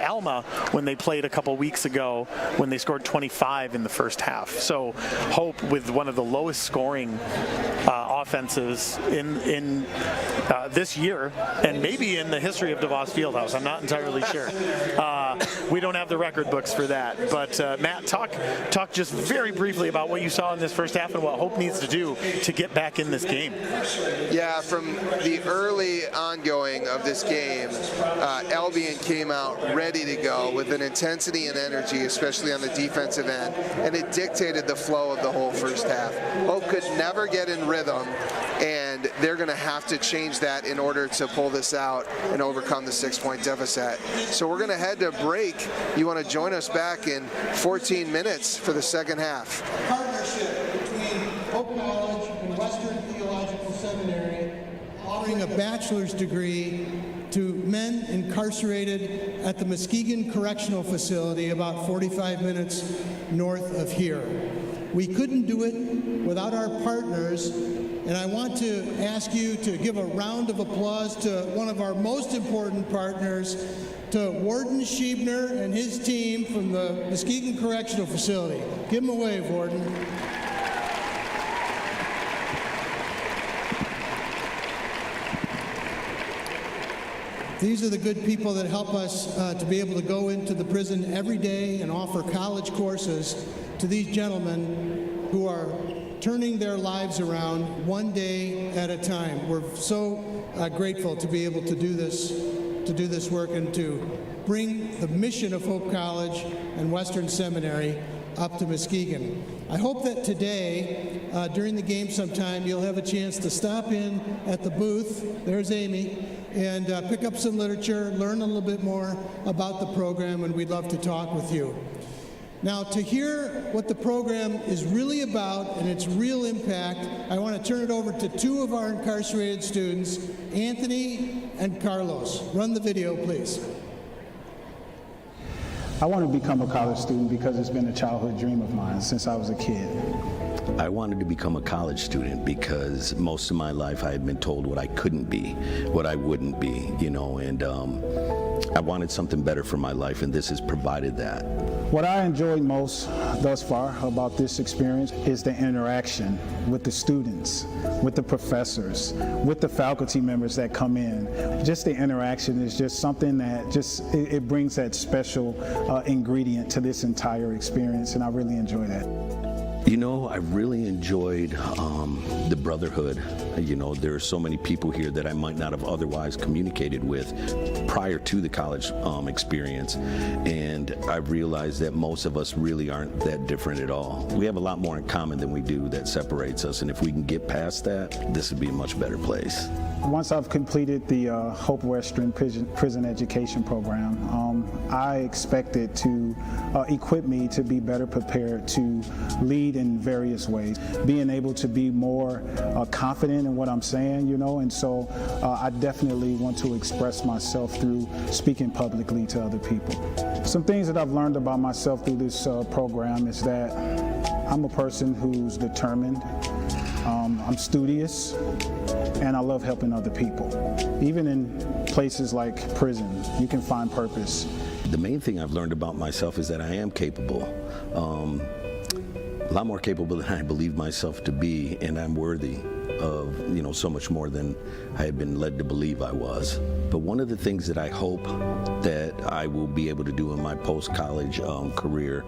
Alma when they played a couple weeks ago when they scored 25 in the first half. So Hope with one of the lowest scoring offenses in this year, and maybe in the history of DeVos Fieldhouse. I'm not entirely sure. We don't have the record books for that. But Matt, talk just very briefly about what you saw in this first half and what Hope needs to do to get back in this game. Yeah, from the early ongoing of this game, Albion came out ready to go with an intensity and energy, especially on the defensive end, and it dictated the flow of the whole first half. Hope could never get in rhythm, and they're going to have to change that in order to pull this out and overcome the 6-point deficit. So we're going to head to break. You want to join us back in 14 minutes for the second half. Partnership between Hope College and Western Theological Seminary offering a bachelor's degree to men incarcerated at the Muskegon Correctional Facility about 45 minutes north of here. We couldn't do it without our partners, and I want to ask you to give a round of applause to one of our most important partners, to Warden Schiebner and his team from the Muskegon Correctional Facility. Give them a wave, Warden. These are the good people that help us to be able to go into the prison every day and offer college courses to these gentlemen who are turning their lives around one day at a time. We're so grateful to be able to do this work and to bring the mission of Hope College and Western Seminary up to Muskegon. I hope that today, during the game sometime, you'll have a chance to stop in at the booth, there's Amy, and pick up some literature, learn a little bit more about the program, and we'd love to talk with you. Now, to hear what the program is really about and its real impact, I want to turn it over to 2 of our incarcerated students, Anthony and Carlos. Run the video, please. I want to become a college student because it's been a childhood dream of mine since I was a kid. I wanted to become a college student because most of my life I had been told what I couldn't be, what I wouldn't be, you know, and I wanted something better for my life, and this has provided that. What I enjoyed most thus far about this experience is the interaction with the students, with the professors, with the faculty members that come in. Just the interaction is just something that it brings that special ingredient to this entire experience, and I really enjoy that. You know, I really enjoyed the brotherhood. You know, there are so many people here that I might not have otherwise communicated with prior to the college experience, and I've realized that most of us really aren't that different at all. We have a lot more in common than we do that separates us, and if we can get past that, this would be a much better place. Once I've completed the Hope Western Prison Education Program, I expect it to equip me to be better prepared to lead in various ways, being able to be more confident in what I'm saying, you know, and so I definitely want to express myself through speaking publicly to other people. Some things that I've learned about myself through this program is that I'm a person who's determined, I'm studious, and I love helping other people. Even in places like prison, you can find purpose. The main thing I've learned about myself is that I am capable. A lot more capable than I believe myself to be, and I'm worthy of, so much more than I had been led to believe I was. But one of the things that I hope that I will be able to do in my post-college career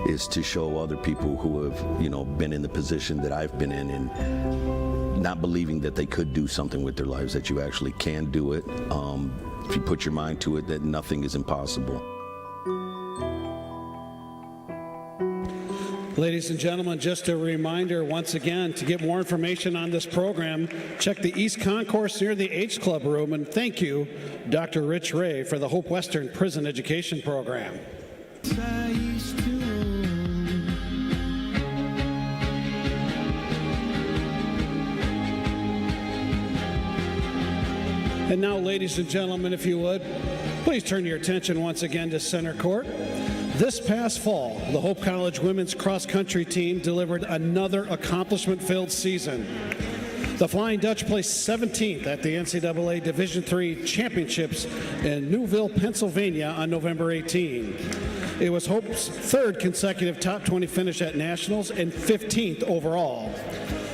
is to show other people who have, been in the position that I've been in and not believing that they could do something with their lives, that you actually can do it. If you put your mind to it, that nothing is impossible. Ladies and gentlemen, just a reminder once again, to get more information on this program, check the East Concourse near the H Club room. And thank you, Dr. Rich Ray, for the Hope Western Prison Education Program. And now, ladies and gentlemen, if you would, please turn your attention once again to center court. This past fall, the Hope College women's cross-country team delivered another accomplishment-filled season. The Flying Dutch placed 17th at the NCAA Division III Championships in Newville, Pennsylvania on November 18. It was Hope's third consecutive top 20 finish at Nationals and 15th overall.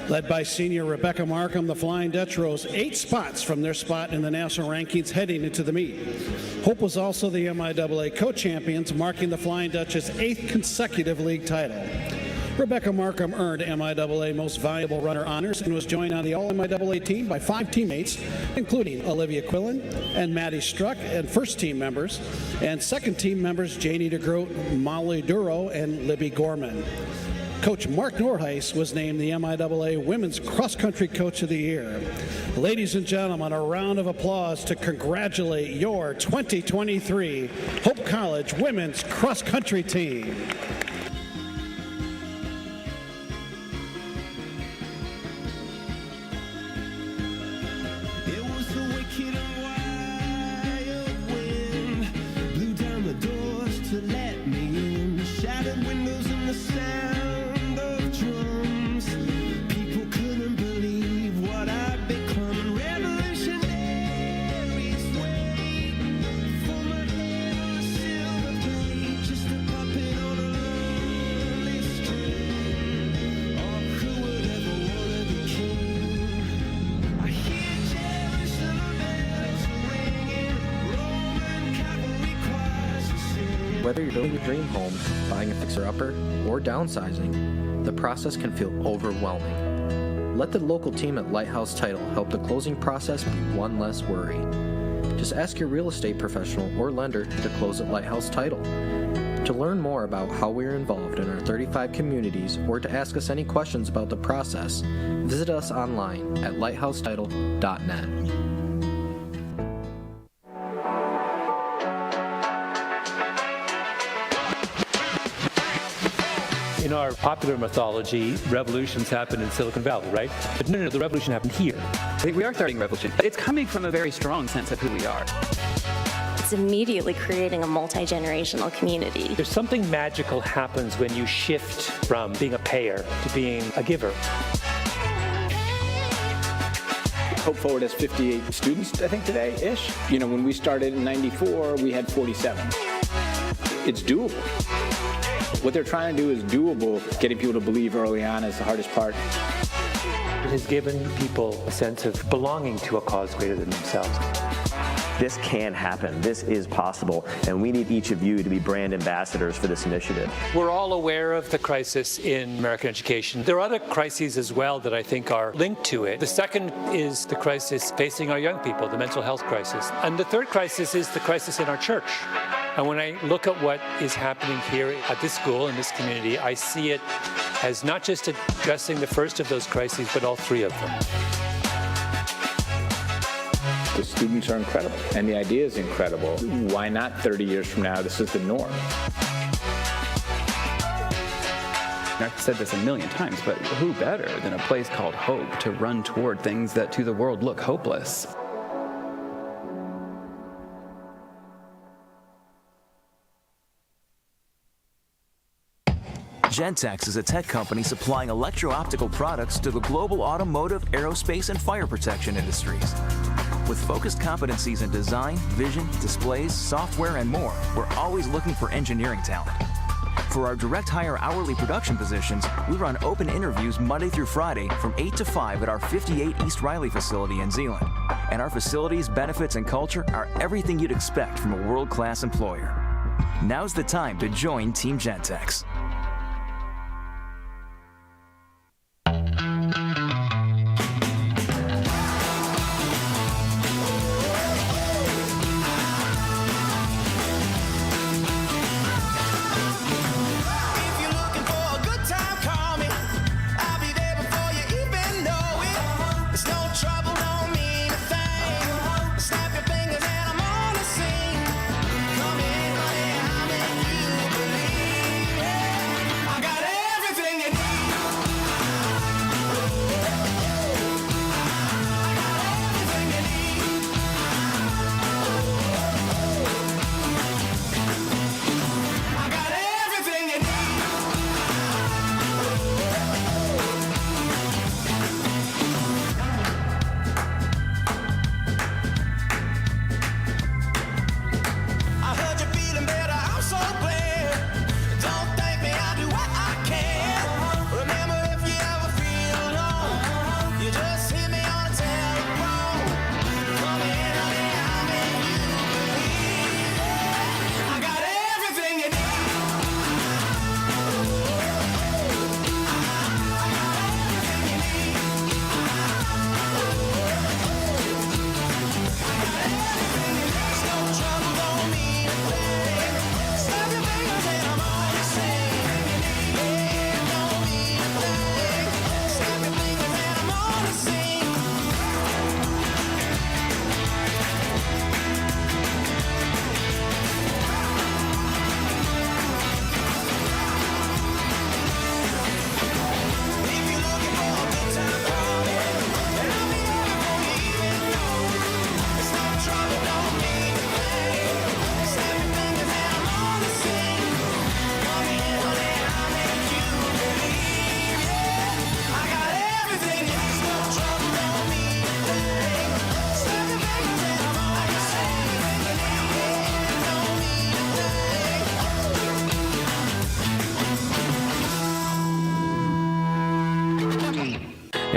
Led by senior Rebecca Markham, the Flying Dutch rose 8 spots from their spot in the national rankings heading into the meet. Hope was also the MIAA co-champions, marking the Flying Dutch's 8th consecutive league title. Rebecca Markham earned MIAA Most Valuable Runner honors and was joined on the All-MIAA team by 5 teammates, including Olivia Quillen and Maddie Struck, and first team members, and second team members Janie DeGroot, Molly Duro, and Libby Gorman. Coach Mark Norheis was named the MIAA Women's Cross Country Coach of the Year. Ladies and gentlemen, a round of applause to congratulate your 2023 Hope College Women's Cross Country team. Whether you're building your dream home, buying a fixer-upper, or downsizing, the process can feel overwhelming. Let the local team at Lighthouse Title help the closing process be one less worry. Just ask your real estate professional or lender to close at Lighthouse Title. To learn more about how we are involved in our 35 communities or to ask us any questions about the process, visit us online at lighthousetitle.net. In our popular mythology, revolutions happen in Silicon Valley, right? But no, the revolution happened here. I think we are starting a revolution. It's coming from a very strong sense of who we are. It's immediately creating a multi-generational community. There's something magical happens when you shift from being a payer to being a giver. Hope Forward has 58 students, I think, today-ish. When we started in '94, we had 47. It's doable. What they're trying to do is doable. Getting people to believe early on is the hardest part. It has given people a sense of belonging to a cause greater than themselves. This can happen. This is possible, and we need each of you to be brand ambassadors for this initiative. We're all aware of the crisis in American education. There are other crises as well that I think are linked to it. The second is the crisis facing our young people, the mental health crisis. And the third crisis is the crisis in our church. And when I look at what is happening here at this school, in this community, I see it as not just addressing the first of those crises, but all 3 of them. The students are incredible, and the idea is incredible. Why not 30 years from now, this is the norm? I've said this a million times, but who better than a place called Hope to run toward things that to the world look hopeless? Gentex is a tech company supplying electro-optical products to the global automotive, aerospace, and fire protection industries. With focused competencies in design, vision, displays, software, and more, we're always looking for engineering talent. For our direct hire hourly production positions, we run open interviews Monday through Friday from 8 to 5 at our 58 East Riley facility in Zeeland. And our facilities, benefits, and culture are everything you'd expect from a world-class employer. Now's the time to join Team Gentex.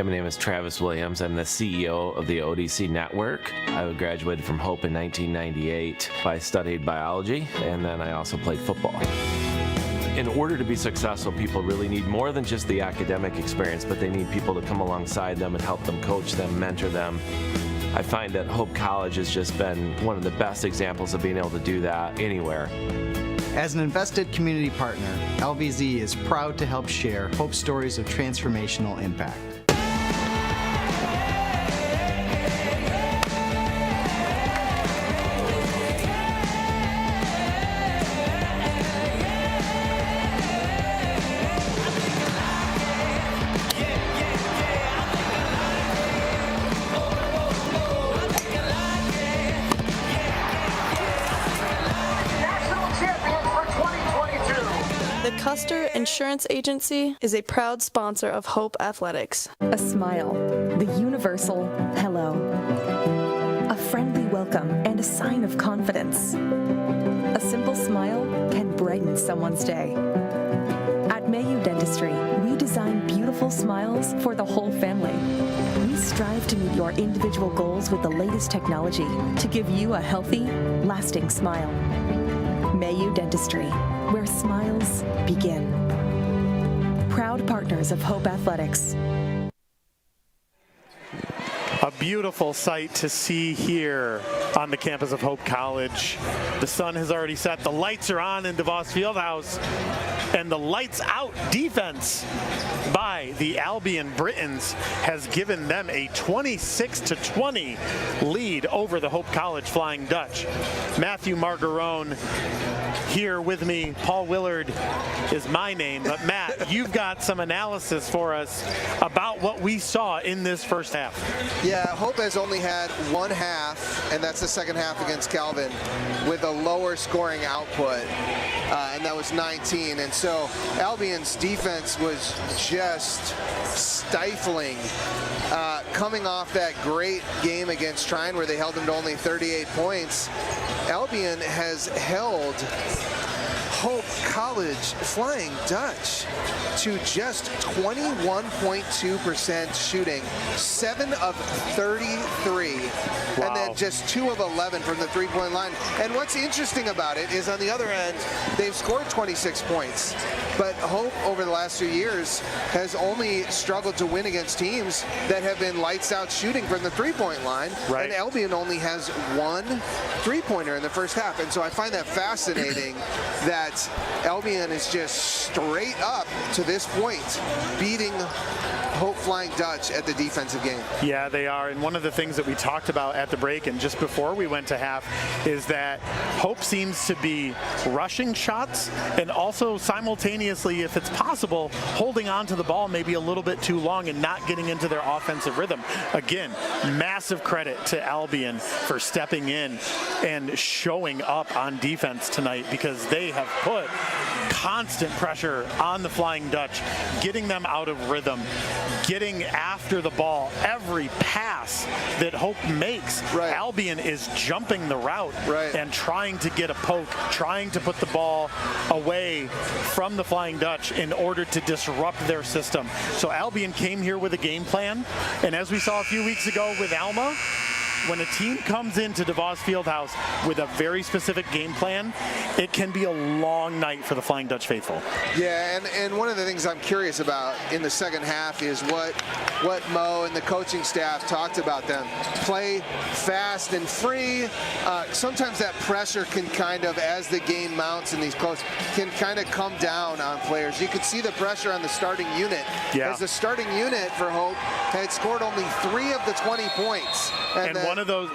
My name is Travis Williams. I'm the CEO of the ODC Network. I graduated from Hope in 1998. I studied biology, and then I also played football. In order to be successful, people really need more than just the academic experience, but they need people to come alongside them and help them, coach them, mentor them. I find that Hope College has just been one of the best examples of being able to do that anywhere. As an invested community partner, LVZ is proud to help share Hope stories of transformational impact. Custer Insurance Agency is a proud sponsor of Hope Athletics. A smile, the universal hello. A friendly welcome and a sign of confidence. A simple smile can brighten someone's day. At MIAA Dentistry, we design beautiful smiles for the whole family. We strive to meet your individual goals with the latest technology to give you a healthy, lasting smile. MIAA Dentistry, where smiles begin. Proud partners of Hope Athletics. A beautiful sight to see here on the campus of Hope College. The sun has already set. The lights are on in DeVos Fieldhouse. And the lights out defense by the Albion Britons has given them a 26-20 lead over the Hope College Flying Dutch. Matthew Margarone here with me. Paul Willard is my name, but Matt, you've got some analysis for us about what we saw in this first half. Yeah, Hope has only had one half, and that's the second half against Calvin, with a lower scoring output, and that was 19. And so Albion's defense was just stifling. Coming off that great game against Trine where they held them to only 38 points, Albion has held Hope College Flying Dutch to just 21.2% shooting, 7 of 33, and then just 2 of 11 from the three-point line. And what's interesting about it is on the other end, they've scored 26 points, but Hope over the last few years has only struggled to win against teams that have been lights out shooting from the three-point line, and Albion only has 1 three-pointer in the first half. And so I find that fascinating that Albion is just straight up to this point beating Hope Flying Dutch at the defensive game. Yeah, they are. And one of the things that we talked about at the break and just before we went to half is that Hope seems to be rushing shots and also simultaneously, if it's possible, holding on to the ball maybe a little bit too long and not getting into their offensive rhythm. Again, massive credit to Albion for stepping in and showing up on defense tonight, because they have put constant pressure on the Flying Dutch, getting them out of rhythm, getting after the ball. Every pass that Hope makes, Albion is jumping the route and trying to get a poke, trying to put the ball away from the Flying Dutch in order to disrupt their system. So Albion came here with a game plan, and as we saw a few weeks ago with Alma, when a team comes into DeVos Fieldhouse with a very specific game plan, it can be a long night for the Flying Dutch faithful. Yeah, and one of the things I'm curious about in the second half is what Mo and the coaching staff talked about them. Play fast and free. Sometimes that pressure can kind of, as the game mounts in these close, can kind of come down on players. You could see the pressure on the starting unit. As the starting unit for Hope had scored only 3 of the 20 points. And one of those,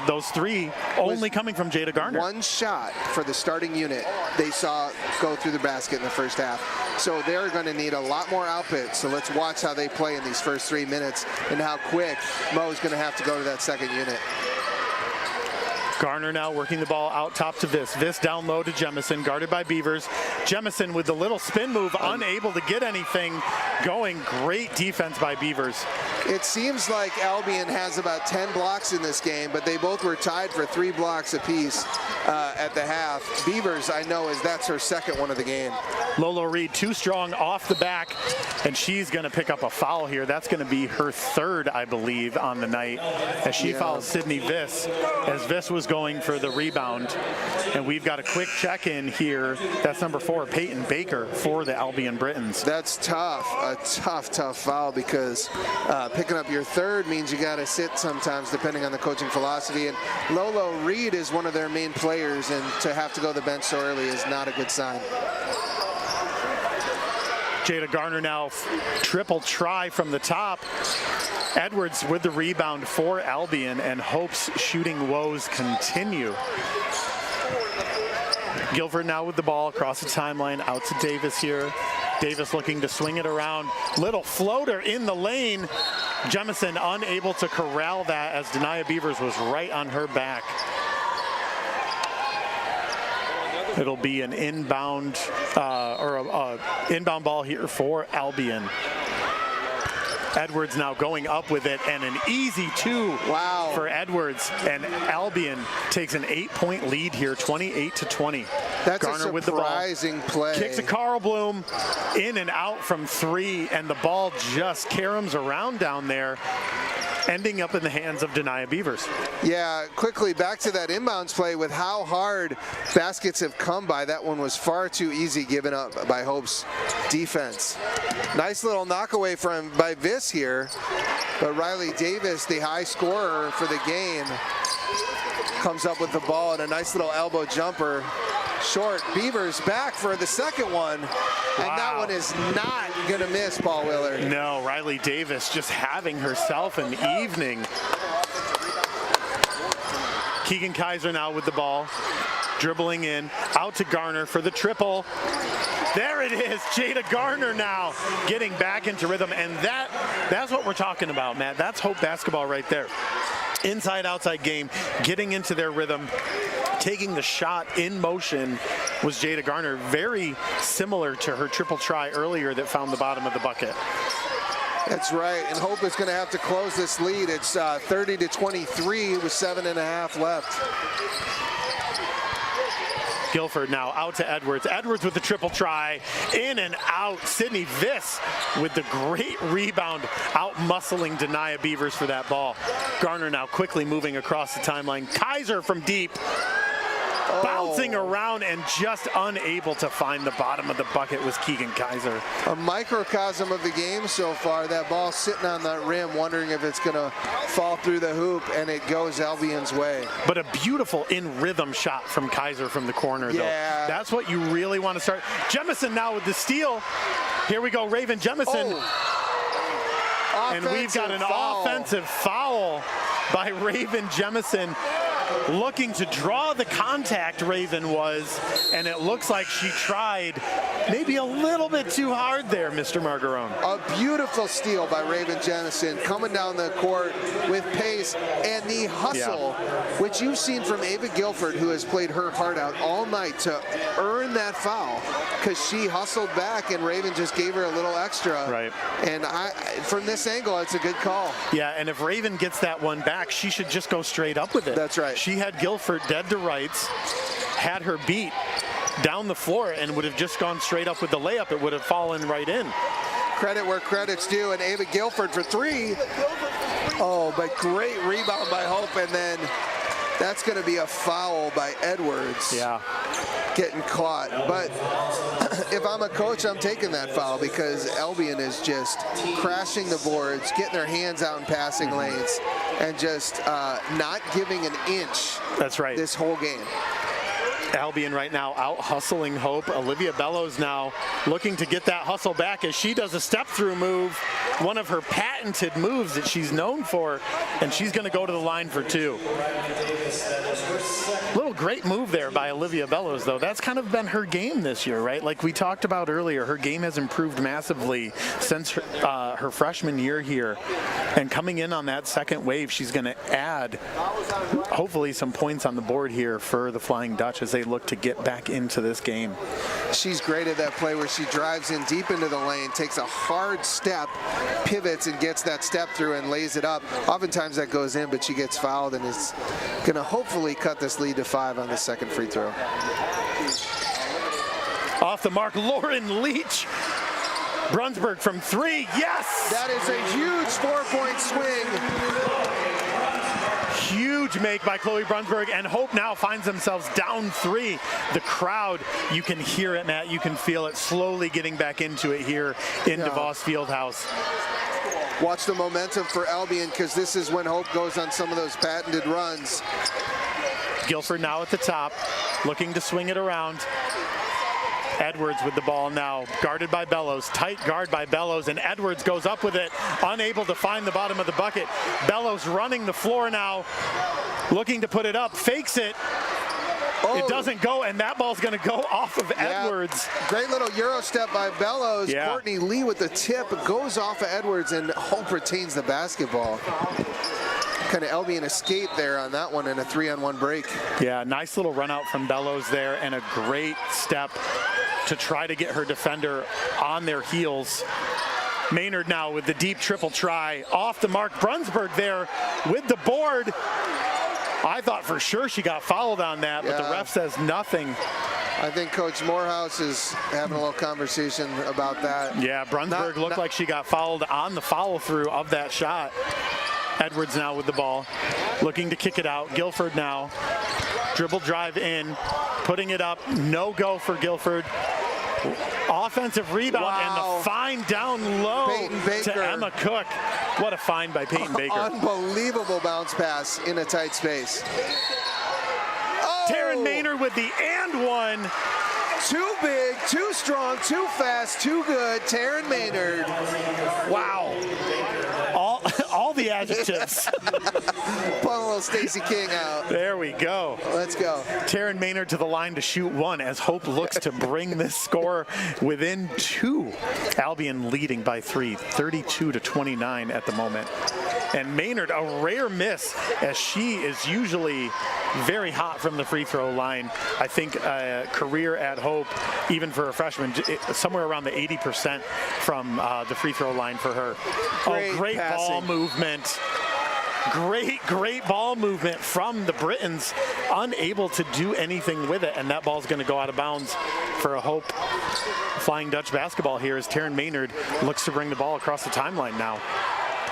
those 3 only coming from Jada Garner. 1 shot for the starting unit they saw go through the basket in the first half. So they're going to need a lot more output. So let's watch how they play in these first 3 minutes and how quick Mo's going to have to go to that second unit. Garner now working the ball out top to Viss. Viss down low to Jemison, guarded by Beavers. Jemison with the little spin move, unable to get anything going. Great defense by Beavers. It seems like Albion has about 10 blocks in this game, but they both were tied for 3 blocks apiece at the half. Beavers, I know, that's her second one of the game. Lolo Reed too strong off the back, and she's going to pick up a foul here. That's going to be her 3rd, I believe, on the night, as she fouls Sydney Viss, as Viss was going for the rebound. And we've got a quick check-in here. That's number 4, Peyton Baker, for the Albion Britons. That's tough, a tough foul, because picking up your 3rd means you got to sit sometimes, depending on the coaching philosophy. And Lolo Reed is one of their main players, and to have to go to the bench so early is not a good sign. Jada Garner now triple try from the top. Edwards with the rebound for Albion, and Hope's shooting woes continue. Guilford now with the ball across the timeline, out to Davis here. Davis looking to swing it around. Little floater in the lane. Jemison unable to corral that, as Denia Beavers was right on her back. It'll be an inbound inbound ball here for Albion. Edwards now going up with it, and an easy 2 for Edwards, and Albion takes an 8-point lead here, 28-20. That's Garner a with the ball. surprising play. Kicks to Carl Bloom, in and out from 3, and the ball just caroms around down there, ending up in the hands of Denia Beavers. Yeah, quickly back to that inbounds play. With how hard baskets have come by, that one was far too easy given up by Hope's defense. Nice little knockaway by Viss here, but Riley Davis, the high scorer for the game, comes up with the ball and a nice little elbow jumper. Short. Beavers back for the second one, and that one is not going to miss, Paul Willard. No, Riley Davis just having herself an evening. Keegan Kaiser now with the ball, dribbling in, out to Garner for the triple. There it is, Jada Garner now getting back into rhythm, and that's what we're talking about, Matt. That's Hope basketball right there. Inside-outside game, getting into their rhythm, taking the shot in motion was Jada Garner, very similar to her triple try earlier that found the bottom of the bucket. That's right, and Hope is going to have to close this lead. It's 30-23 with 7.5 left. Guilford now out to Edwards. Edwards with the triple try, in and out. Sydney Viss with the great rebound, out-muscling Denia Beavers for that ball. Garner now quickly moving across the timeline. Kaiser from deep, bouncing around and just unable to find the bottom of the bucket was Keegan Kaiser. A microcosm of the game so far. That ball sitting on that rim, wondering if it's going to fall through the hoop, and it goes Albion's way. But a beautiful in-rhythm shot from Kaiser from the corner, though. That's what you really want to start. Jemison now with the steal. Here we go, Raven Jemison. And we've got an offensive foul by Raven Jemison. Looking to draw the contact, Raven was, and it looks like she tried maybe a little bit too hard there, Mr. Margarone. A beautiful steal by Raven Jemison, coming down the court with pace and the hustle, which you've seen from Ava Guilford, who has played her heart out all night to earn that foul, because she hustled back and Raven just gave her a little extra. Right. And from this angle, it's a good call. Yeah, and if Raven gets that one back, she should just go straight up with it. That's right. She had Guilford dead to rights, had her beat down the floor, and would have just gone straight up with the layup. It would have fallen right in. Credit where credit's due, and Ava Guilford for three. Oh, but great rebound by Hope, and then that's going to be a foul by Edwards. Yeah. Getting caught. But if I'm a coach, I'm taking that foul, because Albion is just crashing the boards, getting their hands out in passing lanes, and just not giving an inch. That's right. This whole game. Albion right now out hustling Hope. Olivia Bellows now looking to get that hustle back as she does a step-through move, one of her patented moves that she's known for, and she's going to go to the line for two. Little great move there by Olivia Bellows, though. That's kind of been her game this year, right? Like we talked about earlier, her game has improved massively since her freshman year here. And coming in on that second wave, she's going to add hopefully some points on the board here for the Flying Dutch as they look to get back into this game. She's great at that play where she drives in deep into the lane, takes a hard step, pivots and gets that step through and lays it up. Oftentimes that goes in, but she gets fouled and is going to hopefully cut this lead to 5 on the second free throw. Off the mark, Lauren Leach. Brunsberg from 3, yes! That is a huge 4-point swing. Huge make by Chloe Brunsberg, and Hope now finds themselves down 3. The crowd, you can hear it, Matt, you can feel it slowly getting back into it here in DeVos Fieldhouse. Watch the momentum for Albion, because this is when Hope goes on some of those patented runs. Guilford now at the top, looking to swing it around. Edwards with the ball now, guarded by Bellows, tight guard by Bellows, and Edwards goes up with it, unable to find the bottom of the bucket. Bellows running the floor now, looking to put it up, fakes it. Oh. It doesn't go, and that ball's going to go off of Edwards. Great little Euro step by Bellows. Yeah. Courtney Lee with the tip, goes off of Edwards, and Hope retains the basketball. Kind of Albion escape there on that one in a 3-on-1 break. Yeah, nice little run out from Bellows there, and a great step to try to get her defender on their heels. Maynard now with the deep triple try. Off the mark, Brunsberg there with the board. I thought for sure she got fouled on that, but the ref says nothing. I think Coach Morehouse is having a little conversation about that. Yeah, Brunsberg looked like she got fouled on the follow-through of that shot. Edwards now with the ball, looking to kick it out. Guilford now, dribble drive in, putting it up, no go for Guilford. Offensive rebound and the find down low to Emma Cook. What a find by Peyton Baker. Unbelievable bounce pass in a tight space. Oh! Taryn Maynard with the and one. Too big, too strong, too fast, too good. Taryn Maynard. Wow. All the adjectives. Pull a little Stacey King out. There we go. Let's go. Taryn Maynard to the line to shoot 1 as Hope looks to bring this score within 2. Albion leading by 3, 32-29 at the moment. And Maynard, a rare miss, as she is usually very hot from the free throw line. I think career at Hope, even for a freshman, somewhere around the 80% from the free throw line for her. Great ball movement. Great ball movement from the Britons, unable to do anything with it, and that ball's going to go out of bounds for a Hope Flying Dutch basketball here as Taryn Maynard looks to bring the ball across the timeline now.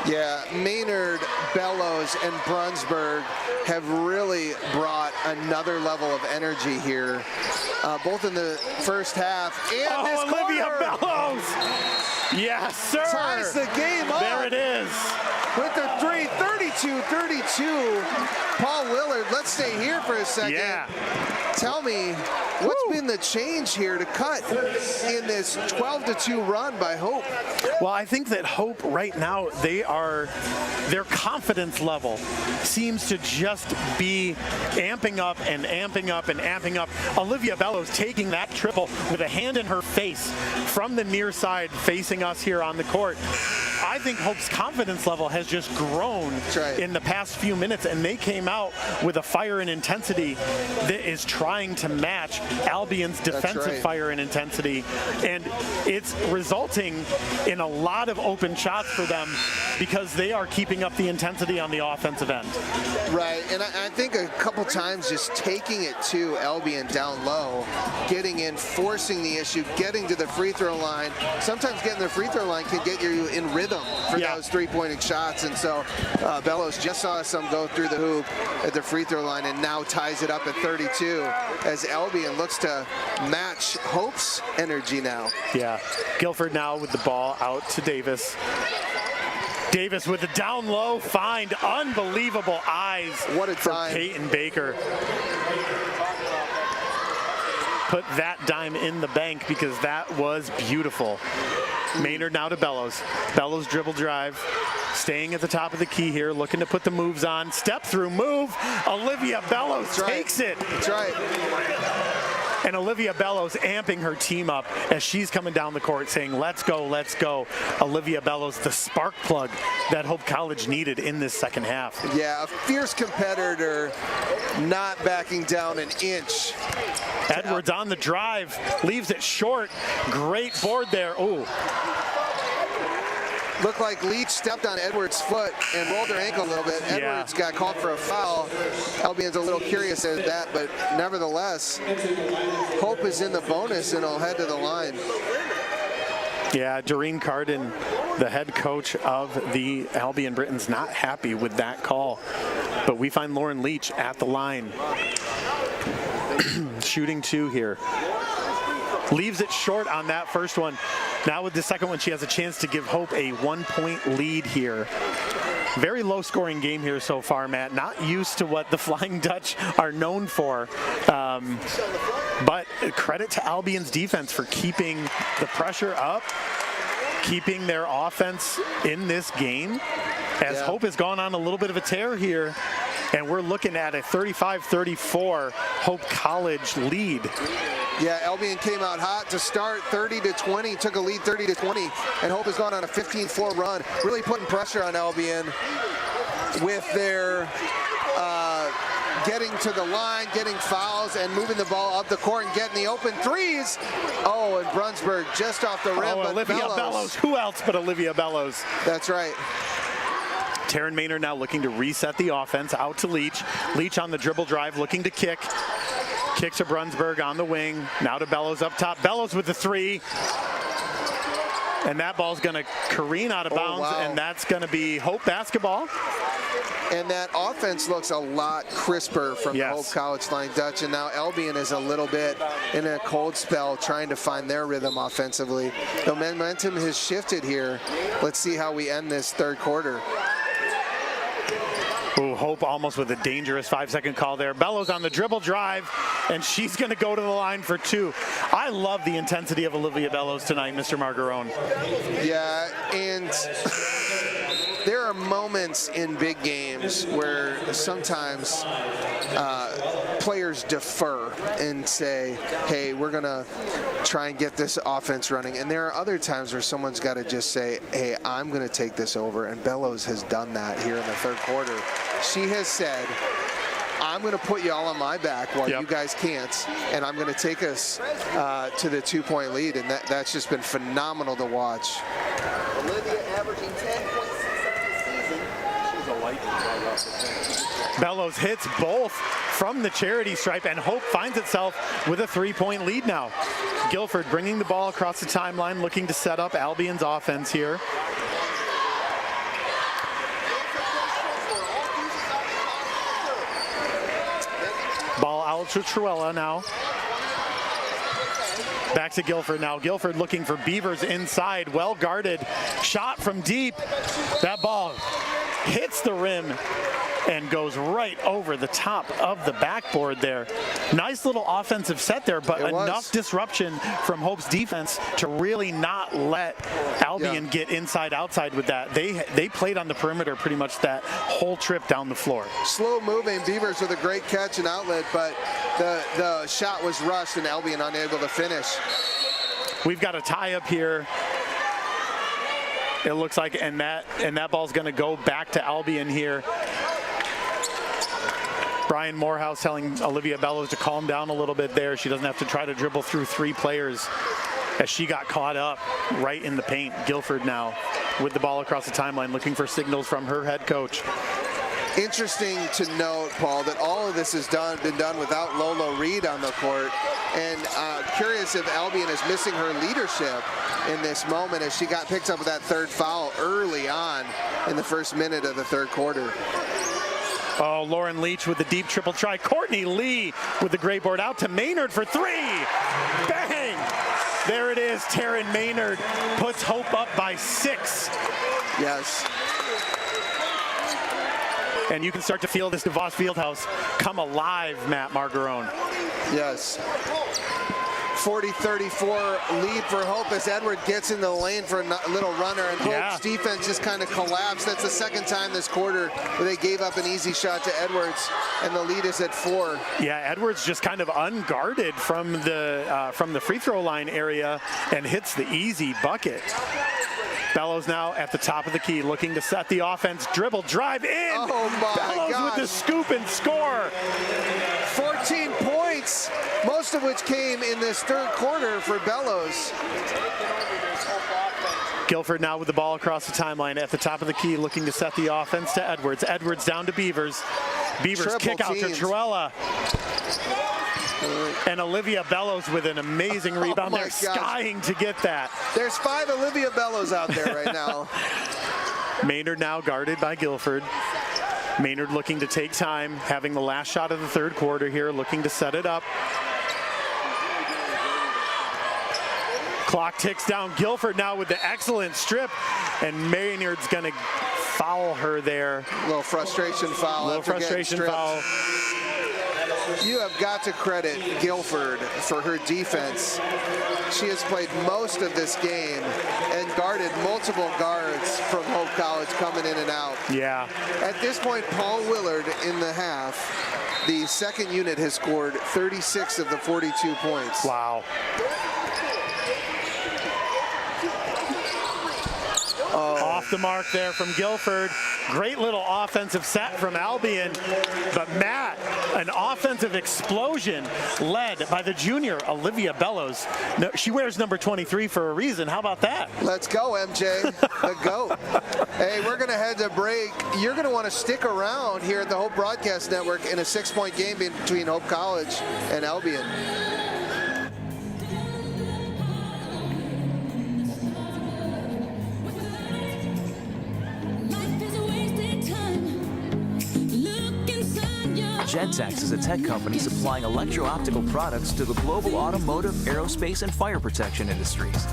Yeah, Maynard, Bellows, and Brunsberg have really brought another level of energy here, both in the first half and this Olivia quarter. Bellows! Yes, sir! Ties the game up. There it is. With the 3, 32-32. Paul Willard, let's stay here for a second. Yeah. Tell me, what's been the change here to cut in this 12-2 run by Hope? Well, I think that Hope right now, their confidence level seems to just be amping up and amping up and amping up. Olivia Bellows taking that triple with a hand in her face from the near side facing us here on the court. I think Hope's confidence level has just grown in the past few minutes, and they came out with a fire and intensity that is trying to match Albion's defensive fire and intensity, and it's resulting in a lot of open shots for them because they are keeping up the intensity on the offensive end. Right, and I think a couple times just taking it to Albion down low, getting in, forcing the issue, getting to the free throw line. Sometimes getting the free throw line can get you in rhythm for those three-pointing shots, and so Bellows just saw some go through the hoop at the free throw line and now ties it up at 32 as Albion looks to match Hope's energy now. Yeah, Guilford now with the ball out to Davis. Davis with the down low find. Unbelievable eyes for Peyton Baker. Put that dime in the bank because that was beautiful. Maynard now to Bellows. Bellows dribble drive. Staying at the top of the key here, looking to put the moves on. Step through move. Olivia Bellows takes it. That's right. And Olivia Bellows amping her team up as she's coming down the court saying, let's go, let's go. Olivia Bellows, the spark plug that Hope College needed in this second half. Yeah, a fierce competitor, not backing down an inch. Edwards on the drive, leaves it short. Great board there. Ooh. Looked like Leach stepped on Edwards' foot and rolled her ankle a little bit. Edwards got called for a foul. Albion's a little curious at that, but nevertheless, Hope is in the bonus and will head to the line. Yeah, Doreen Carden, the head coach of the Albion Britons, not happy with that call. But we find Lauren Leach at the line. Shooting two here. Leaves it short on that first one. Now with the second one, she has a chance to give Hope a 1-point lead here. Very low scoring game here so far, Matt. Not used to what the Flying Dutch are known for. But credit to Albion's defense for keeping the pressure up, keeping their offense in this game. As Hope has gone on a little bit of a tear here. And we're looking at a 35-34 Hope College lead. Yeah, Albion came out hot to start, 30-20, took a lead 30-20, and Hope has gone on a 15-4 run, really putting pressure on Albion with their getting to the line, getting fouls, and moving the ball up the court and getting the open threes. Oh, and Brunsberg just off the rim, but Olivia Bellows. Who else but Olivia Bellows? That's right. Taryn Maynard now looking to reset the offense out to Leach. Leach on the dribble drive looking to kick. Kick to Brunsberg on the wing. Now to Bellows up top. Bellows with the three. And that ball's going to careen out of bounds, and that's going to be Hope basketball. And that offense looks a lot crisper from the Hope College Flying Dutch, and now Albion is a little bit in a cold spell trying to find their rhythm offensively. The momentum has shifted here. Let's see how we end this third quarter. Ooh, Hope almost with a dangerous 5-second call there. Bellows on the dribble drive, and she's going to go to the line for two. I love the intensity of Olivia Bellows tonight, Mr. Margarone. Yeah, and there are moments in big games where sometimes players defer and say, hey, we're going to try and get this offense running. And there are other times where someone's got to just say, hey, I'm going to take this over. And Bellows has done that here in the third quarter. She has said, I'm going to put you all on my back while you guys can't, and I'm going to take us to the 2-point lead, and that's just been phenomenal to watch. Olivia averaging 10.6 this season. She's a lightning. Bellows hits both from the charity stripe, and Hope finds itself with a 3-point lead now. Guilford bringing the ball across the timeline, looking to set up Albion's offense here. Ball out to Truella now. Back to Guilford now. Guilford looking for Beavers inside. Well guarded. Shot from deep. That ball hits the rim and goes right over the top of the backboard there. Nice little offensive set there, but enough disruption from Hope's defense to really not let Albion get inside outside with that. They played on the perimeter pretty much that whole trip down the floor. Slow moving Beavers with a great catch and outlet, but the shot was rushed and Albion unable to finish. We've got a tie up here. It looks like, and that ball's going to go back to Albion here. Brian Morehouse telling Olivia Bellows to calm down a little bit there. She doesn't have to try to dribble through 3 players as she got caught up right in the paint. Guilford now with the ball across the timeline, looking for signals from her head coach. Interesting to note, Paul, that all of this has been done without Lolo Reed on the court. And curious if Albion is missing her leadership in this moment as she got picked up with that 3rd foul early on in the first minute of the 3rd quarter. Oh, Lauren Leach with the deep triple try. Courtney Lee with the great board out to Maynard for 3. Bang! There it is. Taryn Maynard puts Hope up by 6. Yes. And you can start to feel this DeVos Fieldhouse come alive, Matt Margarone. Yes. 40-34 lead for Hope as Edward gets in the lane for a little runner, and Hope's defense just kind of collapsed. That's the second time this quarter where they gave up an easy shot to Edwards, and the lead is at 4. Yeah, Edwards just kind of unguarded from the free throw line area and hits the easy bucket. Bellows now at the top of the key, looking to set the offense. Dribble, drive in. Oh my Bellows gosh. with the scoop and score. 14 points, most of which came in this 3rd quarter for Bellows. Guilford now with the ball across the timeline at the top of the key, looking to set the offense to Edwards. Edwards down to Beavers. Beavers kick out to Truella. And Olivia Bellows with an amazing rebound. They're skying to get that. There's 5 Olivia Bellows out there right now. Maynard now guarded by Guilford. Maynard looking to take time, having the last shot of the 3rd quarter here, looking to set it up. Clock ticks down. Guilford now with the excellent strip, and Maynard's going to foul her there. A little frustration foul. A little frustration foul. You have got to credit Guilford for her defense. She has played most of this game and guarded multiple guards from Hope College coming in and out. Yeah. At this point, Paul Willard in the half, the second unit has scored 36 of the 42 points. Wow. Off the mark there from Guilford. Great little offensive set from Albion. But Matt, an offensive explosion led by the junior Olivia Bellows. No, she wears number 23 for a reason. How about that? Let's go, MJ. The GOAT. Hey, we're going to head to break. You're going to want to stick around here at the Hope Broadcast Network in a 6-point game between Hope College and Albion. Gentex is a tech company supplying electro-optical products to the global automotive, aerospace, and fire protection industries.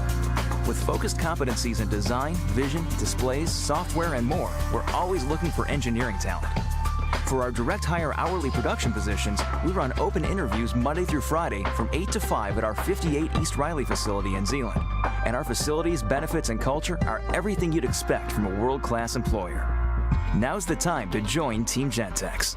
With focused competencies in design, vision, displays, software, and more, we're always looking for engineering talent. For our direct hire hourly production positions, we run open interviews Monday through Friday from 8 to 5 at our 58 East Riley facility in Zeeland. And our facilities, benefits, and culture are everything you'd expect from a world-class employer. Now's the time to join Team Gentex.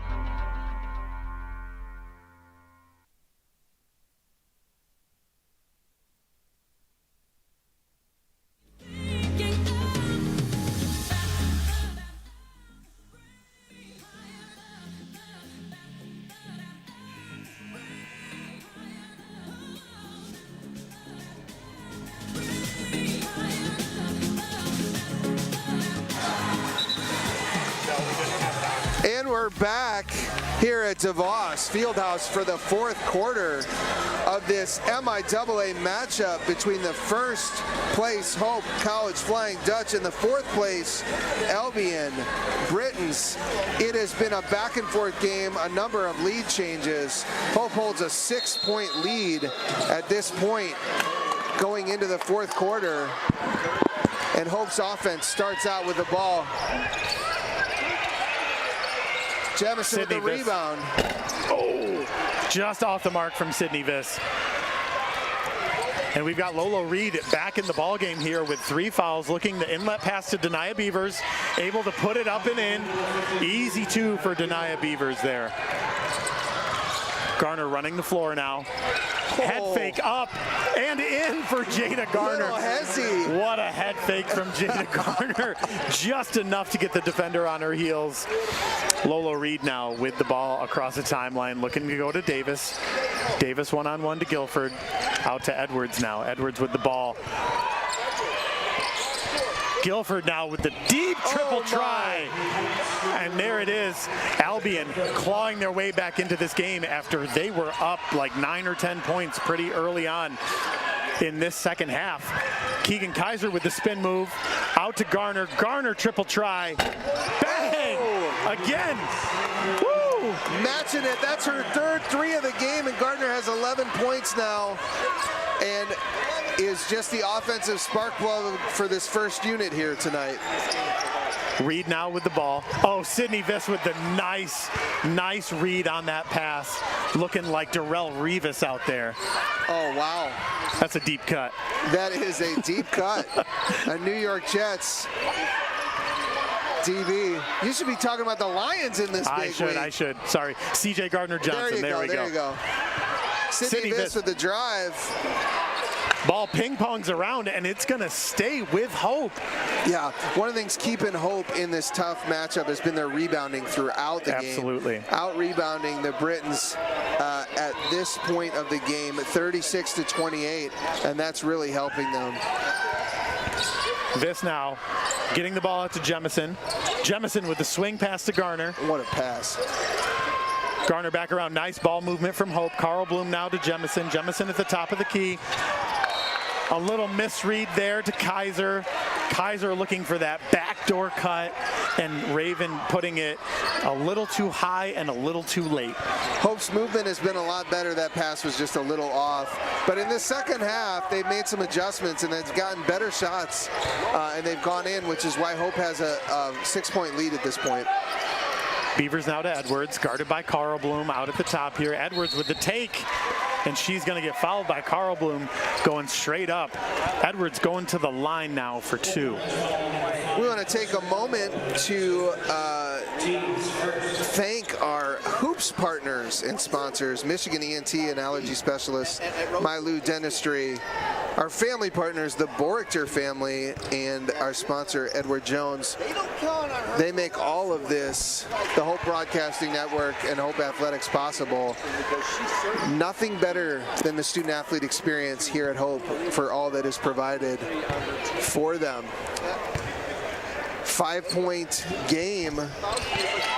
We're back here at DeVos Fieldhouse for the fourth quarter of this MIAA matchup between the first place Hope College Flying Dutch and the fourth place Albion Britons. It has been a back and forth game, a number of lead changes. Hope holds a 6-point lead at this point going into the fourth quarter. And Hope's offense starts out with the ball. Jamison with the rebound. Oh, just off the mark from Sydney Viss. And we've got Lolo Reed back in the ball game here with 3 fouls, looking the inlet pass to Denia Beavers, able to put it up and in. Easy 2 for Denia Beavers there. Garner running the floor now. Head fake up and in for Jada Garner. What a head fake from Jada Garner. Just enough to get the defender on her heels. Lolo Reed now with the ball across the timeline, looking to go to Davis. Davis one-on-one to Guilford. Out to Edwards now. Edwards with the ball. Guilford now with the deep triple try. And there it is. Albion clawing their way back into this game after they were up like 9 or 10 points pretty early on in this second half. Keegan Kaiser with the spin move. Out to Garner. Garner triple try. Bang! Again. Woo! Matching it. That's her third 3 of the game, and Gardner has 11 points now. And is just the offensive spark plug for this first unit here tonight. Reed now with the ball. Oh, Sydney Viss with the nice read on that pass. Looking like Darrell Rivas out there. Oh, wow. That's a deep cut. That is a deep cut. A New York Jets DB. You should be talking about the Lions in this big week. I should. Sorry. C.J. Gardner-Johnson. There you go. Sydney Viss with the drive. Ball ping-pongs around, and it's going to stay with Hope. Yeah, one of the things keeping Hope in this tough matchup has been their rebounding throughout the game. Absolutely. Out-rebounding the Britons at this point of the game, 36-28, and that's really helping them. Viss now getting the ball out to Jemison. Jemison with the swing pass to Garner. What a pass. Garner back around. Nice ball movement from Hope. Carl Bloom now to Jemison. Jemison at the top of the key. A little misread there to Kaiser. Kaiser looking for that backdoor cut, and Raven putting it a little too high and a little too late. Hope's movement has been a lot better. That pass was just a little off. But in the second half, they've made some adjustments, and they've gotten better shots, and they've gone in, which is why Hope has a 6-point lead at this point. Beavers now to Edwards, guarded by Carl Bloom out at the top here. Edwards with the take, and she's going to get fouled by Carl Bloom going straight up. Edwards going to the line now for 2. We want to take a moment to thank our Hoops partners and sponsors, Michigan ENT and Allergy Specialists, MIAA Dentistry, our family partners, the Borichter family, and our sponsor, Edward Jones. They make all of this, the Hope Broadcasting Network and Hope Athletics, possible. Nothing better than the student-athlete experience here at Hope for all that is provided for them. 5-point game,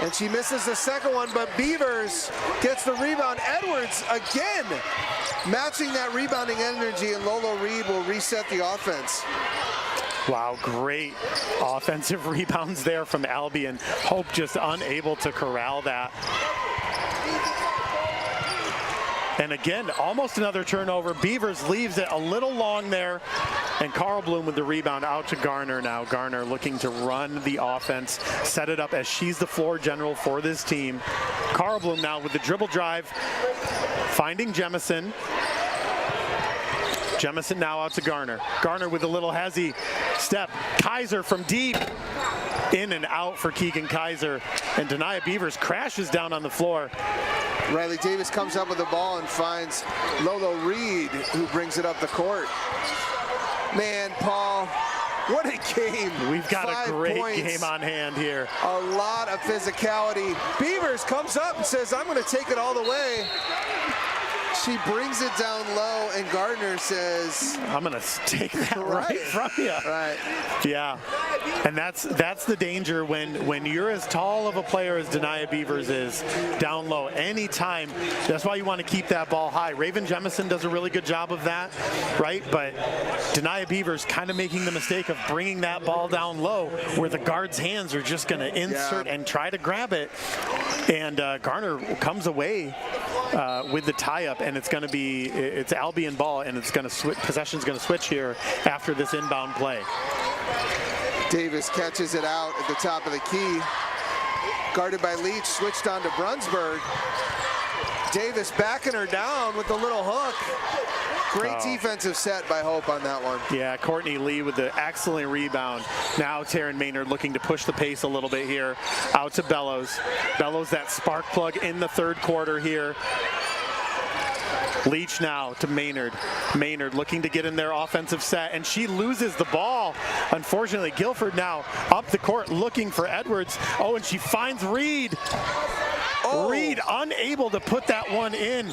and she misses the second one, but Beavers gets the rebound. Edwards again matching that rebounding energy, and Lolo Reed will reset the offense. Wow, great offensive rebounds there from Albion. Hope just unable to corral that. And again, almost another turnover. Beavers leaves it a little long there. And Carl Bloom with the rebound out to Garner now. Garner looking to run the offense, set it up as she's the floor general for this team. Carl Bloom now with the dribble drive, finding Jemison. Jemison now out to Garner. Garner with a little hezzy step. Kaiser from deep. In and out for Keegan Kaiser. And Denia Beavers crashes down on the floor. Riley Davis comes up with the ball and finds Lolo Reed, who brings it up the court. Man, Paul, what a game. We've got 5 a great points. game on hand here. A lot of physicality. Beavers comes up and says, I'm going to take it all the way. She brings it down low, and Gardner says, I'm going to take that right from you. Right. Yeah. And that's the danger when you're as tall of a player as Denia Beavers is down low. Anytime, that's why you want to keep that ball high. Raven Jemison does a really good job of that, right? But Denia Beavers kind of making the mistake of bringing that ball down low where the guard's hands are just going to insert and try to grab it. And Garner comes away with the tie-up, and it's Albion ball, and it's going to possession's going to switch here after this inbound play. Davis catches it out at the top of the key. Guarded by Leach, switched on to Brunsberg. Davis backing her down with the little hook. Great defensive set by Hope on that one. Yeah, Courtney Lee with the excellent rebound. Now Taryn Maynard looking to push the pace a little bit here. Out to Bellows. Bellows, that spark plug in the third quarter here. Leach now to Maynard. Maynard looking to get in their offensive set, and she loses the ball. Unfortunately, Guilford now up the court looking for Edwards. Oh, and she finds Reed. Reed unable to put that one in.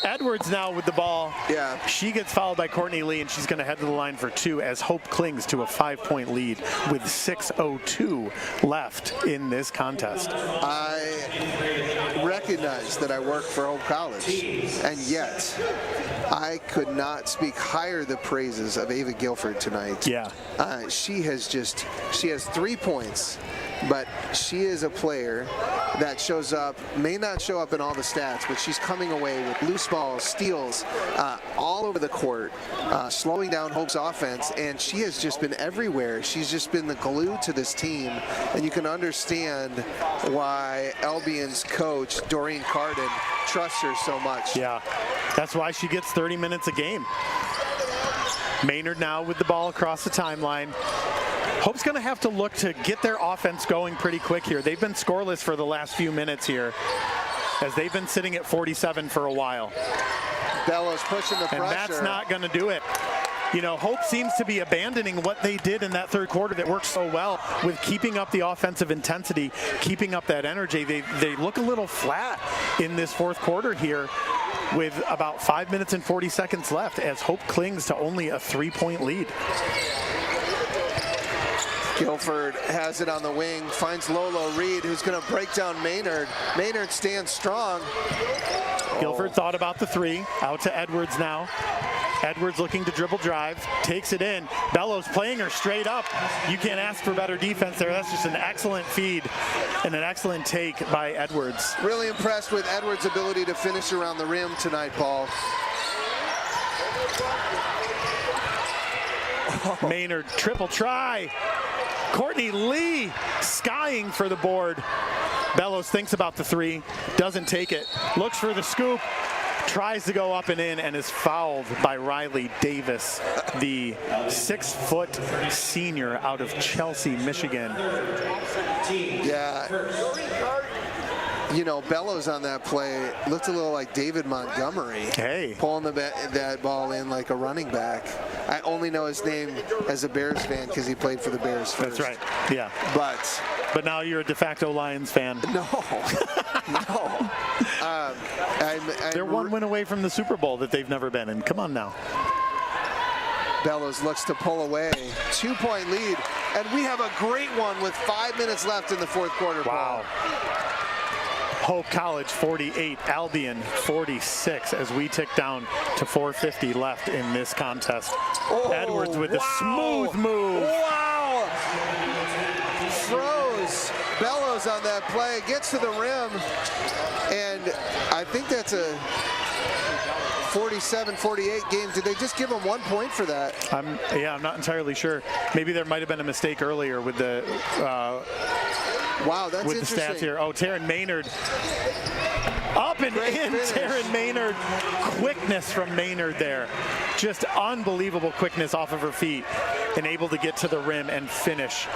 Edwards now with the ball. Yeah. She gets fouled by Courtney Lee, and she's going to head to the line for 2 as Hope clings to a 5-point lead with 6:02 left in this contest. I recognize that I work for Hope College, and yet I could not speak higher the praises of Ava Guilford tonight. Yeah. She has 3 points, but she is a player that shows up, may not show up in all the stats, but she's coming away with loose balls, steals, all over the court, slowing down Hope's offense, and she has just been everywhere. She's just been the glue to this team, and you can understand why Albion's coach, Doreen Carden, trusts her so much. Yeah, that's why she gets 30 minutes a game. Maynard now with the ball across the timeline. Hope's going to have to look to get their offense going pretty quick here. They've been scoreless for the last few minutes here, as they've been sitting at 47 for a while. Bellows pushing the pressure. And that's not going to do it. You know, Hope seems to be abandoning what they did in that third quarter that worked so well with keeping up the offensive intensity, keeping up that energy. They look a little flat in this fourth quarter here with about 5 minutes and 40 seconds left as Hope clings to only a 3-point lead. Guilford has it on the wing, finds Lolo Reed, who's going to break down Maynard. Maynard stands strong. Guilford thought about the 3, out to Edwards now. Edwards looking to dribble drive, takes it in. Bellows playing her straight up. You can't ask for better defense there. That's just an excellent feed and an excellent take by Edwards. Really impressed with Edwards' ability to finish around the rim tonight, Paul. Maynard triple try. Courtney Lee skying for the board. Bellows thinks about the 3, doesn't take it, looks for the scoop, tries to go up and in, and is fouled by Riley Davis, the 6-foot senior out of Chelsea, Michigan. Yeah. You know, Bellows on that play looked a little like David Montgomery. Hey. Pulling that ball in like a running back. I only know his name as a Bears fan because he played for the Bears first. That's right, yeah. But now you're a de facto Lions fan. No, no. They're one win away from the Super Bowl that they've never been in. Come on now. Bellows looks to pull away. 2-point lead. And we have a great one with 5 minutes left in the fourth quarter. Wow. Hope College 48, Albion 46 as we tick down to 4:50 left in this contest. Edwards with a smooth move. Wow! Froze Bellows on that play, gets to the rim, and I think that's a 47-48 game. Did they just give him 1 point for that? I'm not entirely sure. Maybe there might have been a mistake earlier with the wow, that's with the stats here. Oh, Taryn Maynard up and in. Taryn Maynard, quickness from Maynard there. Just unbelievable quickness off of her feet and able to get to the rim and finish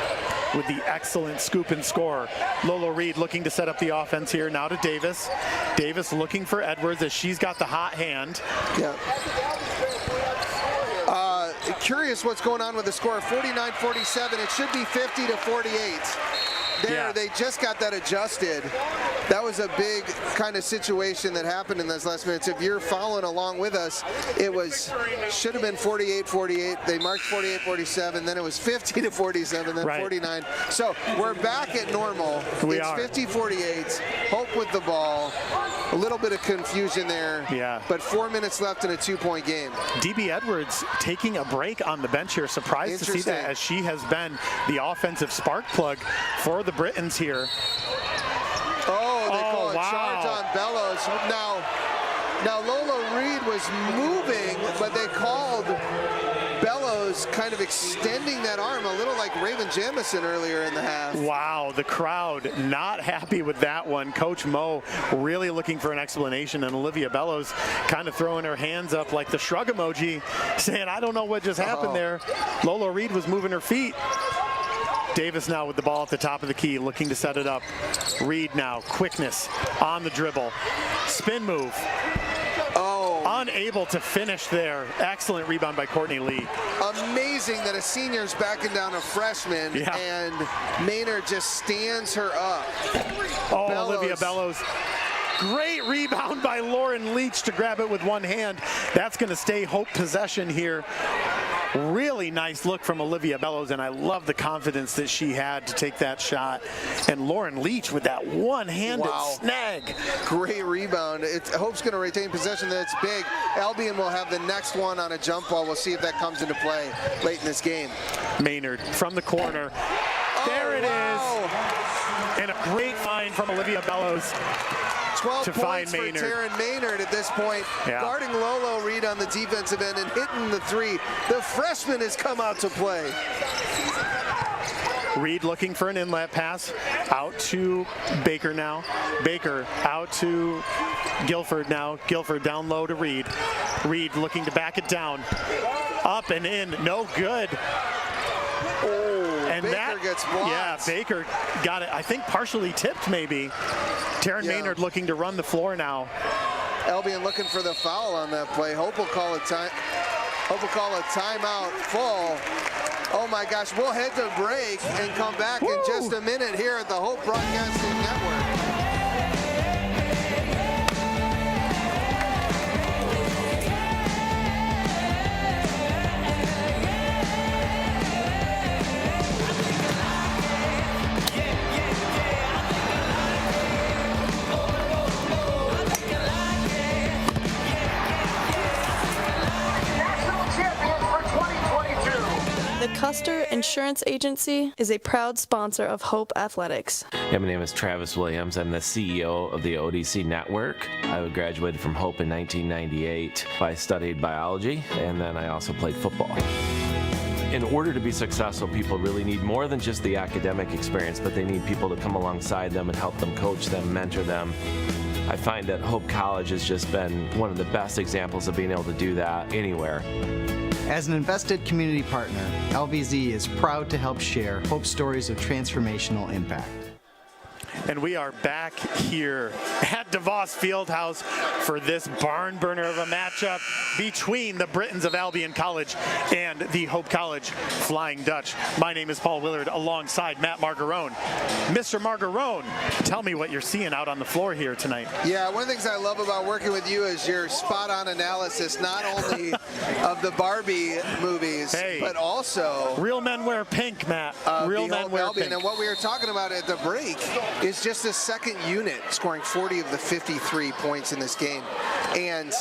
with the excellent scoop and score. Lolo Reed looking to set up the offense here. Now to Davis. Davis looking for Edwards as she's got the hot hand. Yeah. Curious what's going on with the score. 49-47. It should be 50-48. They just got that adjusted. That was a big kind of situation that happened in those last minutes. If you're following along with us, it should have been 48-48. They marked 48-47. Then it was 50-47. Then 49. So we're back at normal. It's 50-48. Hope with the ball. A little bit of confusion there. Yeah. But 4 minutes left in a 2-point game. DB Edwards taking a break on the bench here. Surprised to see that, as she has been the offensive spark plug for the Britons here. Oh, they call a charge on Bellows. Now Lola Reed was moving, but they called Bellows kind of extending that arm, a little like Raven Jamison earlier in the half. Wow, the crowd not happy with that one. Coach Mo really looking for an explanation, and Olivia Bellows kind of throwing her hands up like the shrug emoji, saying, I don't know what just happened there. Lola Reed was moving her feet. Davis now with the ball at the top of the key, looking to set it up. Reed now, quickness on the dribble. Spin move. Unable to finish there. Excellent rebound by Courtney Lee. Amazing that a senior's backing down a freshman, and Maynard just stands her up. Olivia Bellows. Great rebound by Lauren Leach to grab it with one hand. That's going to stay Hope possession here. Really nice look from Olivia Bellows, and I love the confidence that she had to take that shot. And Lauren Leach with that one-handed snag. Great rebound. Hope's going to retain possession. That's big. Albion will have the next one on a jump ball. We'll see if that comes into play late in this game. Maynard from the corner. There it is. And a great find from Olivia Bellows. 12 to points find Maynard. For Taryn Maynard at this point, guarding Lolo Reed on the defensive end and hitting the three. The freshman has come out to play. Reed looking for an inlet pass, out to Baker now. Baker out to Guilford now. Guilford down low to Reed. Reed looking to back it down. Up and in, no good. And Baker gets blocked. Yeah, Baker got it, I think partially tipped maybe. Taryn Maynard looking to run the floor now. Albion looking for the foul on that play. Hope will call a timeout full. Oh my gosh, we'll head to break and come back in just a minute here at the Hope Broadcasting Network. The Custer Insurance Agency is a proud sponsor of Hope Athletics. Yeah, my name is Travis Williams. I'm the CEO of the ODC Network. I graduated from Hope in 1998. I studied biology, and then I also played football. In order to be successful, people really need more than just the academic experience, but they need people to come alongside them and help them, coach them, mentor them. I find that Hope College has just been one of the best examples of being able to do that anywhere. As an invested community partner, LVZ is proud to help share Hope stories of transformational impact. And we are back here at DeVos Fieldhouse for this barn burner of a matchup between the Britons of Albion College and the Hope College Flying Dutch. My name is Paul Willard alongside Matt Margarone. Mr. Margarone, tell me what you're seeing out on the floor here tonight. Yeah, one of the things I love about working with you is your spot-on analysis, not only of the Barbie movies, but also Real Men Wear Pink, Matt. Real Men Wear Albion. Pink. And what we were talking about at the break is just the second unit scoring 40 of the 53 points in this game. And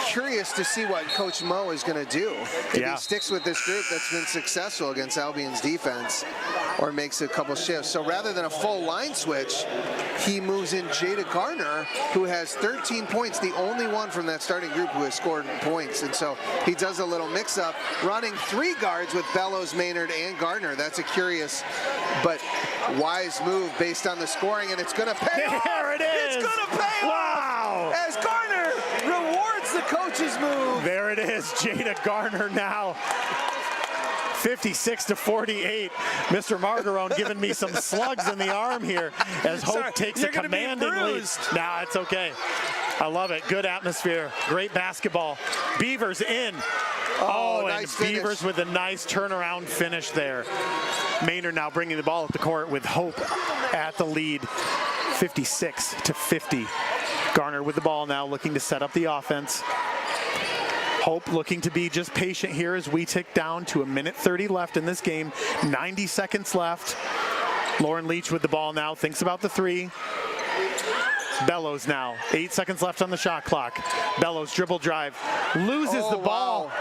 curious to see what Coach Mo is going to do. If he sticks with this group that's been successful against Albion's defense or makes a couple shifts. So rather than a full line switch, he moves in Jada Garner, who has 13 points, the only one from that starting group who has scored points. And so he does a little mix-up, running three guards with Bellows, Maynard, and Garner. That's a curious but wise move based on the scoring, and it's going to pay off. There it is. It's going to pay off as Garner rewards the coach's move. There it is, Jada Garner now. 56-48. Mr. Margarone giving me some slugs in the arm here as Hope takes a commanding lead. Nah, it's okay. I love it. Good atmosphere. Great basketball. Beavers in. Oh, nice and finish. Beavers with a nice turnaround finish there. Maynard now bringing the ball up the court with Hope at the lead, 56-50. Garner with the ball now, looking to set up the offense. Hope looking to be just patient here as we tick down to 1:30 left in this game. 90 seconds left. Lauren Leach with the ball now, thinks about the three. Bellows now, 8 seconds left on the shot clock. Bellows dribble drive, loses the ball. Wow.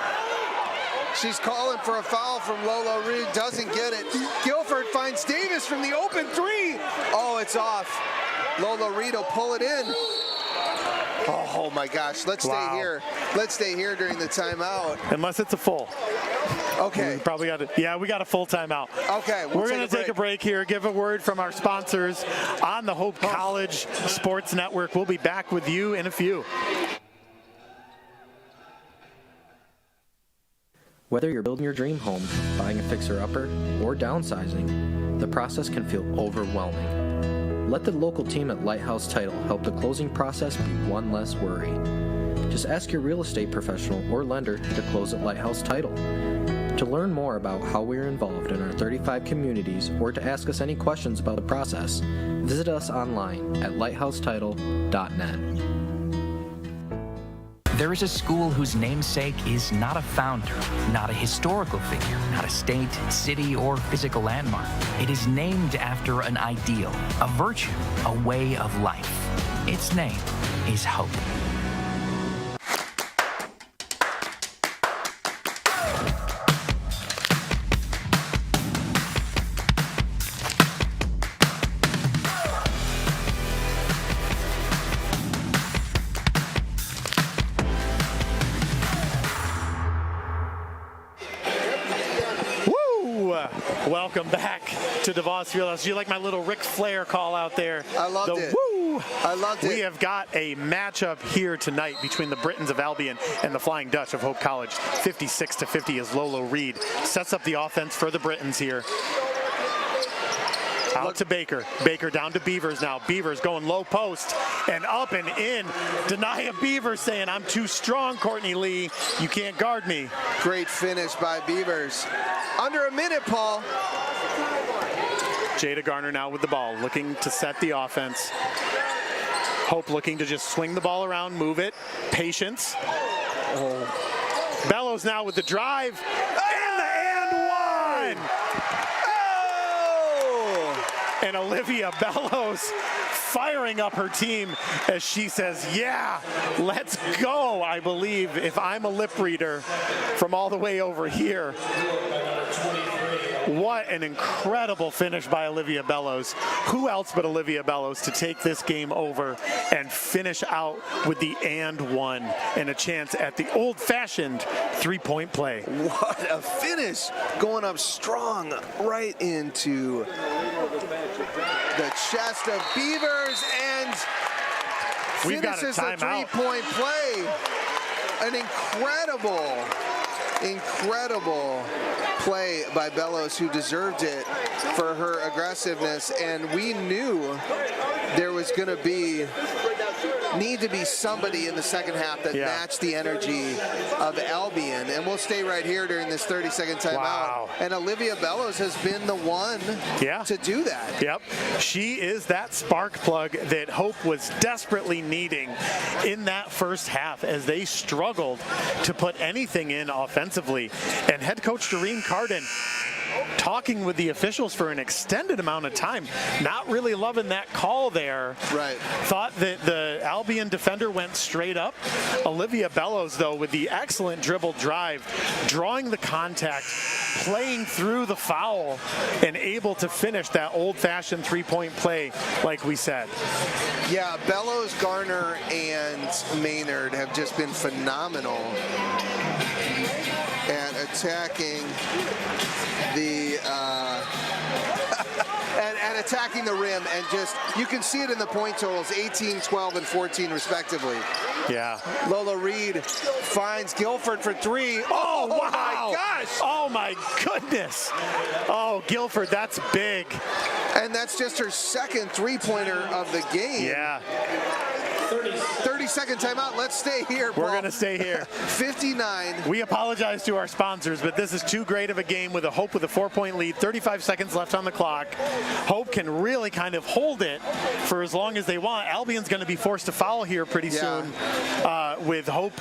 She's calling for a foul from Lolo Reed, doesn't get it. Guilford finds Davis from the open three. Oh, it's off. Lolo Reed will pull it in. Oh my gosh, let's stay here. Let's stay here during the timeout. Unless it's a full. Okay. We probably got it. Yeah, we got a full timeout. Okay, we're going to take a break here, give a word from our sponsors on the Hope College Sports Network. We'll be back with you in a few. Whether you're building your dream home, buying a fixer-upper, or downsizing, the process can feel overwhelming. Let the local team at Lighthouse Title help the closing process be one less worry. Just ask your real estate professional or lender to close at Lighthouse Title. To learn more about how we are involved in our 35 communities or to ask us any questions about the process, visit us online at lighthousetitle.net. There is a school whose namesake is not a founder, not a historical figure, not a state, city, or physical landmark. It is named after an ideal, a virtue, a way of life. Its name is Hope. Welcome back to DeVos Fieldhouse. Do you like my little Ric Flair call out there? I loved it. Woo! I loved it. We have got a matchup here tonight between the Britons of Albion and the Flying Dutch of Hope College. 56-50 as Lolo Reed sets up the offense for the Britons here. Out to Baker. Baker down to Beavers now. Beavers going low post and up and in. Denia Beavers saying, I'm too strong, Courtney Lee. You can't guard me. Great finish by Beavers. Under a minute, Paul. Jada Garner now with the ball, looking to set the offense. Hope looking to just swing the ball around, move it. Patience. Oh. Bellows now with the drive. And the and one! And Olivia Bellows firing up her team as she says, yeah, let's go, I believe, if I'm a lip reader from all the way over here. What an incredible finish by Olivia Bellows. Who else but Olivia Bellows to take this game over and finish out with the and one and a chance at the old-fashioned three-point play. What a finish, going up strong right into the chest of Beavers and finishes a three-point play. An incredible play by Bellows, who deserved it for her aggressiveness, and we knew there was going to need to be somebody in the second half that matched the energy of Albion, and we'll stay right here during this 30-second timeout. Wow. And Olivia Bellows has been the one to do that. Yep, she is that spark plug that Hope was desperately needing in that first half as they struggled to put anything in offensively. And head coach Doreen Carden talking with the officials for an extended amount of time, not really loving that call there. Right. Thought that the Albion defender went straight up. Olivia Bellows, though, with the excellent dribble drive, drawing the contact, playing through the foul, and able to finish that old-fashioned three-point play, like we said. Yeah, Bellows, Garner, and Maynard have just been phenomenal at attacking the and attacking the rim, and just, you can see it in the point totals, 18, 12, and 14 respectively. Yeah. Lolo Reed finds Guilford for three. Oh, wow. My gosh. Oh my goodness. Oh, Guilford, that's big. And that's just her second three-pointer of the game. Yeah. 30 30-second timeout. Let's stay here, Paul. We're going to stay here. 59. We apologize to our sponsors, but this is too great of a game with a Hope with a 4-point lead. 35 seconds left on the clock. Hope can really kind of hold it for as long as they want. Albion's going to be forced to foul here pretty soon with Hope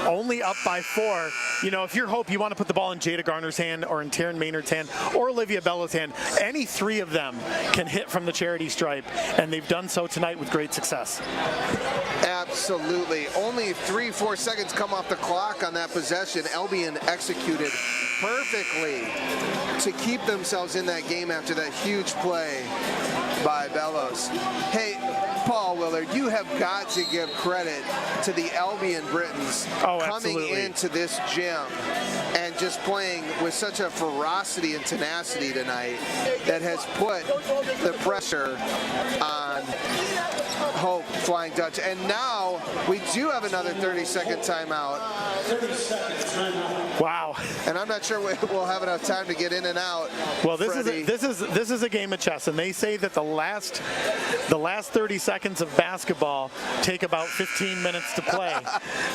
only up by 4. You know, if you're Hope, you want to put the ball in Jada Garner's hand or in Taryn Maynard's hand or Olivia Bello's hand. Any 3 of them can hit from the charity stripe, and they've done so tonight with great success. Absolutely. Only 3-4 seconds come off the clock on that possession. Albion executed perfectly to keep themselves in that game after that huge play by Bellows. Hey, Paul Willard, you have got to give credit to the Albion Britons coming into this gym and just playing with such a ferocity and tenacity tonight that has put the pressure on Hope Flying Dutch. And now we do have another 30-second timeout. Wow. And I'm not sure we'll have enough time to get in and out. Well, this is a game of chess, and they say that the last 30 seconds of basketball take about 15 minutes to play.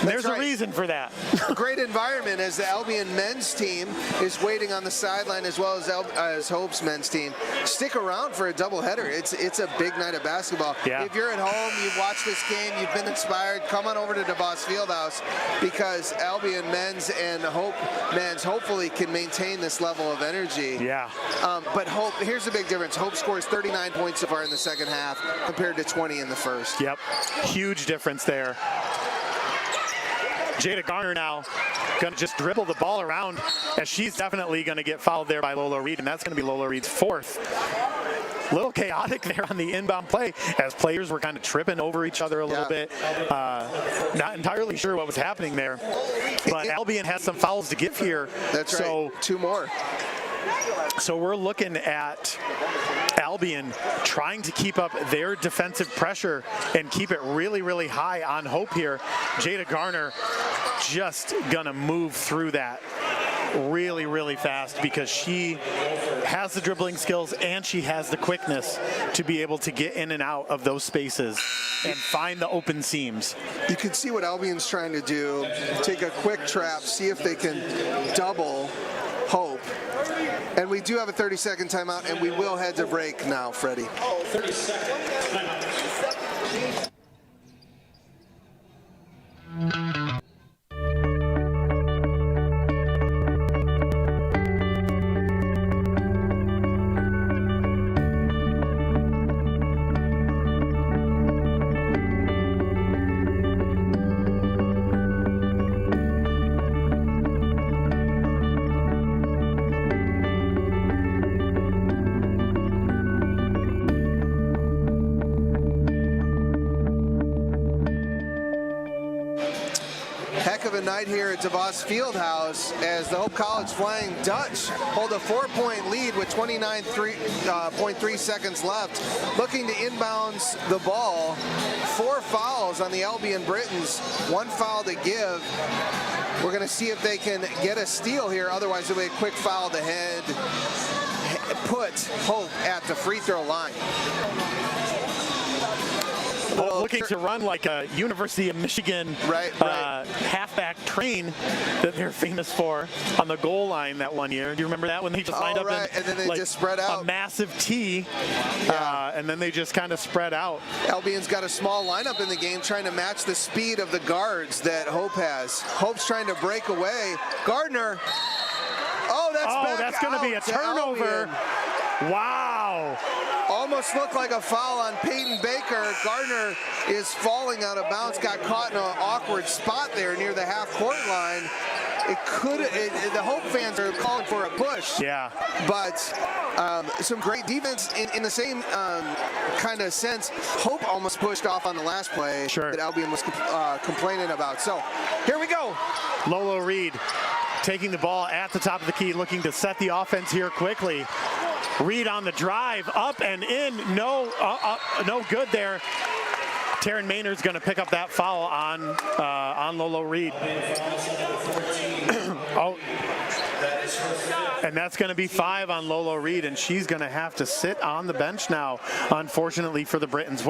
There's a reason for that. A great environment as the Albion men's team is waiting on the sideline as well as Hope's men's team. Stick around for a doubleheader. It's a big night of basketball. Yeah. If you're at home, you've watched this game, you've been inspired, come on over to DeVos Fieldhouse because Albion men's and Hope men's hopefully can maintain this level of energy. Yeah. But Hope, here's the big difference. Hope scores 39 points so far in the second half compared to 20 in the first. Yep. Huge difference there. Jada Garner now going to just dribble the ball around as she's definitely going to get fouled there by Lola Reed, and that's going to be Lola Reed's 4th. Little chaotic there on the inbound play as players were kind of tripping over each other a little bit. Not entirely sure what was happening there, but Albion has some fouls to give here. That's right. 2 more. So we're looking at Albion trying to keep up their defensive pressure and keep it really, really high on Hope here. Jada Garner just gonna move through that really, really fast because she has the dribbling skills and she has the quickness to be able to get in and out of those spaces and find the open seams. You can see what Albion's trying to do. Take a quick trap, see if they can double Hope. And we do have a 30-second timeout, and we will head to break now, Freddie. 30 seconds. Night here at DeVos Fieldhouse as the Hope College Flying Dutch hold a 4-point lead with 29.3 seconds left. Looking to inbounds the ball. 4 fouls on the Albion Britons, 1 foul to give. We're going to see if they can get a steal here. Otherwise, it'll be a quick foul to head. Put Hope at the free throw line. Looking to run like a University of Michigan halfback train that they're famous for on the goal line that one year. Do you remember that when they just lined up and then they just spread out a massive T, and then they just kind of spread out. Albion's got a small lineup in the game trying to match the speed of the guards that Hope has. Hope's trying to break away. Gardner. That's going to be a turnover. Wow. Almost looked like a foul on Peyton Baker. Gardner is falling out of bounds, got caught in an awkward spot there near the half-court line. The Hope fans are calling for a push. Yeah. But some great defense in the same kind of sense. Hope almost pushed off on the last play that Albion was complaining about. So here we go. Lola Reed taking the ball at the top of the key, looking to set the offense here quickly. Reed on the drive, up and in, no good there. Taryn Maynard's going to pick up that foul on Lola Reed. And that's going to be 5 on Lolo Reed, and she's going to have to sit on the bench now, unfortunately for the Britons.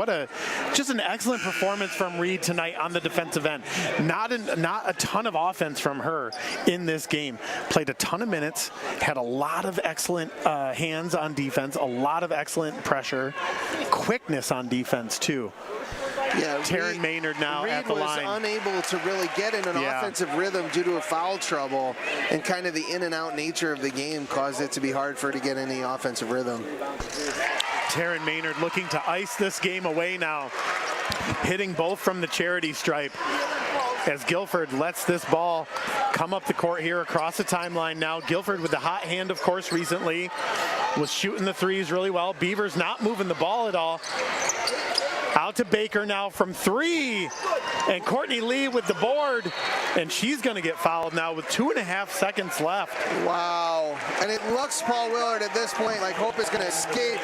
Just an excellent performance from Reed tonight on the defensive end. Not a ton of offense from her in this game. Played a ton of minutes, had a lot of excellent hands on defense, a lot of excellent pressure, quickness on defense too. Yeah, Taryn Maynard now Reed at the line. was unable to really get in an offensive rhythm due to a foul trouble, and kind of the in and out nature of the game caused it to be hard for her to get any offensive rhythm. Taryn Maynard looking to ice this game away now, hitting both from the charity stripe as Guilford lets this ball come up the court here across the timeline now. Guilford with the hot hand, of course, recently was shooting the threes really well. Beavers not moving the ball at all. Out to Baker now from 3, and Courtney Lee with the board, and she's going to get fouled now with 2.5 seconds left. Wow, and it looks, Paul Willard, at this point like Hope is going to escape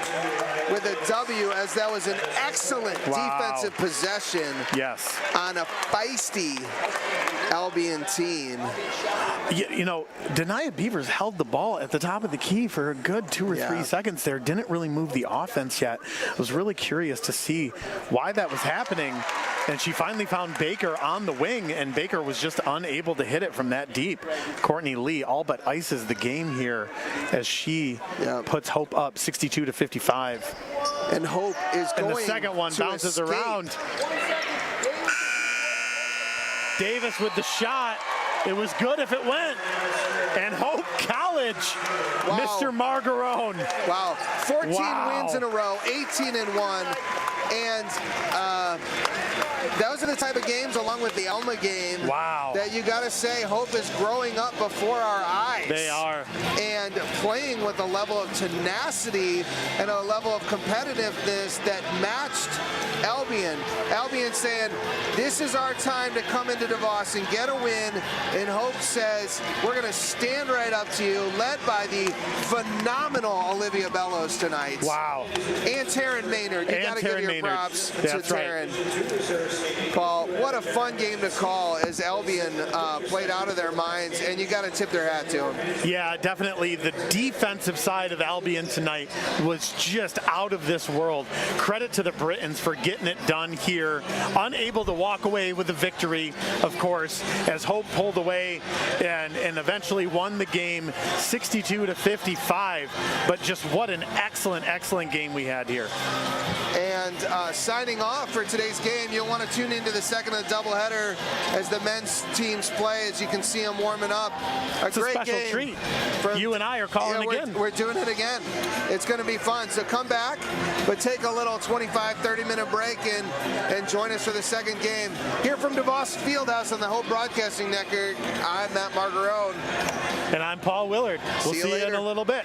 with a W, as that was an excellent defensive possession on a feisty Albion team. You know, Denia Beavers held the ball at the top of the key for a good 2 or 3 seconds there. Didn't really move the offense yet. I was really curious to see why that was happening. And she finally found Baker on the wing, and Baker was just unable to hit it from that deep. Courtney Lee all but ices the game here as she puts Hope up 62-55. And Hope is going and the second one bounces around. Davis with the shot. It was good if it went. And Hope College, Mr. Margarone. Wow, 14 wins in a row, 18-1. And those are the type of games, along with the Elma game, that you got to say Hope is growing up before our eyes. They are. And playing with a level of tenacity and a level of competitiveness that matched Albion. Albion saying, this is our time to come into DeVos and get a win. And Hope says, we're going to stand right up to you, led by the phenomenal Olivia Bellows tonight. Wow. And Taryn Maynard. You got to give your props to Taryn. Paul, what a fun game to call as Albion played out of their minds, and you got to tip their hat to them. Yeah, definitely. The defensive side of Albion tonight was just out of this world. Credit to the Britons for getting it done here. Unable to walk away with the victory, of course, as Hope pulled away and eventually won the game 62-55. But just what an excellent, excellent game we had here. And signing off for today's game, you'll want to tune into the second of the doubleheader as the men's teams play, as you can see them warming up. It's great a special game. Treat. You and I are calling again. We're doing it again. It's going to be fun. So come back, but take a little 25, 30-minute break and join us for the second game. Here from DeVos Fieldhouse on the Hope Broadcasting Network, I'm Matt Margarone. And I'm Paul Willard. We'll see you in a little bit.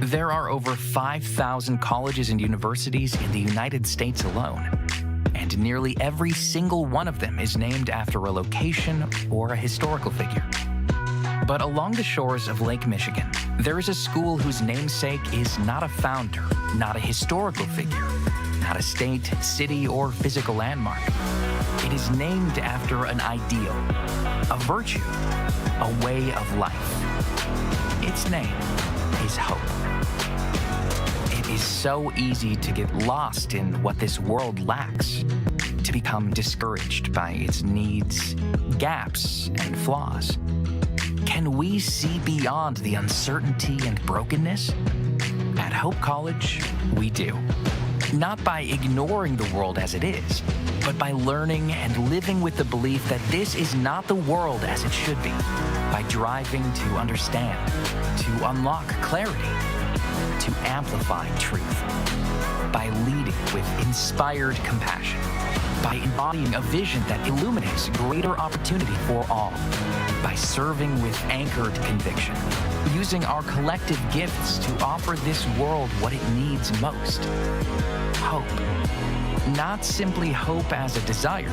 There are over 5,000 colleges and universities in the United States alone, and nearly every single one of them is named after a location or a historical figure. But along the shores of Lake Michigan, there is a school whose namesake is not a founder, not a historical figure, not a state, city, or physical landmark. It is named after an ideal, a virtue, a way of life. Its name is hope. It is so easy to get lost in what this world lacks, to become discouraged by its needs, gaps, and flaws. Can we see beyond the uncertainty and brokenness? At Hope College, we do. Not by ignoring the world as it is, but by learning and living with the belief that this is not the world as it should be, by driving to understand, to unlock clarity, to amplify truth, by leading with inspired compassion, by embodying a vision that illuminates greater opportunity for all, by serving with anchored conviction, using our collective gifts to offer this world what it needs most. Hope. Not simply hope as a desire,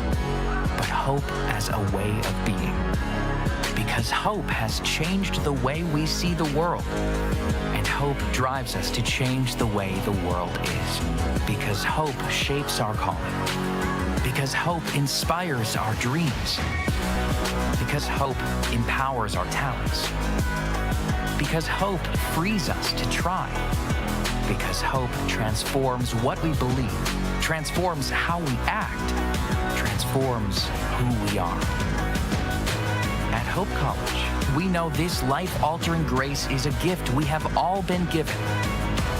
but hope as a way of being. Because hope has changed the way we see the world. And hope drives us to change the way the world is. Because hope shapes our calling. Because hope inspires our dreams. Because hope empowers our talents. Because hope frees us to try. Because hope transforms what we believe, transforms how we act, transforms who we are. At Hope College, we know this life-altering grace is a gift we have all been given,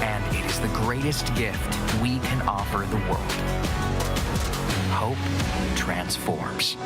and it is the greatest gift we can offer the world. Hope transforms.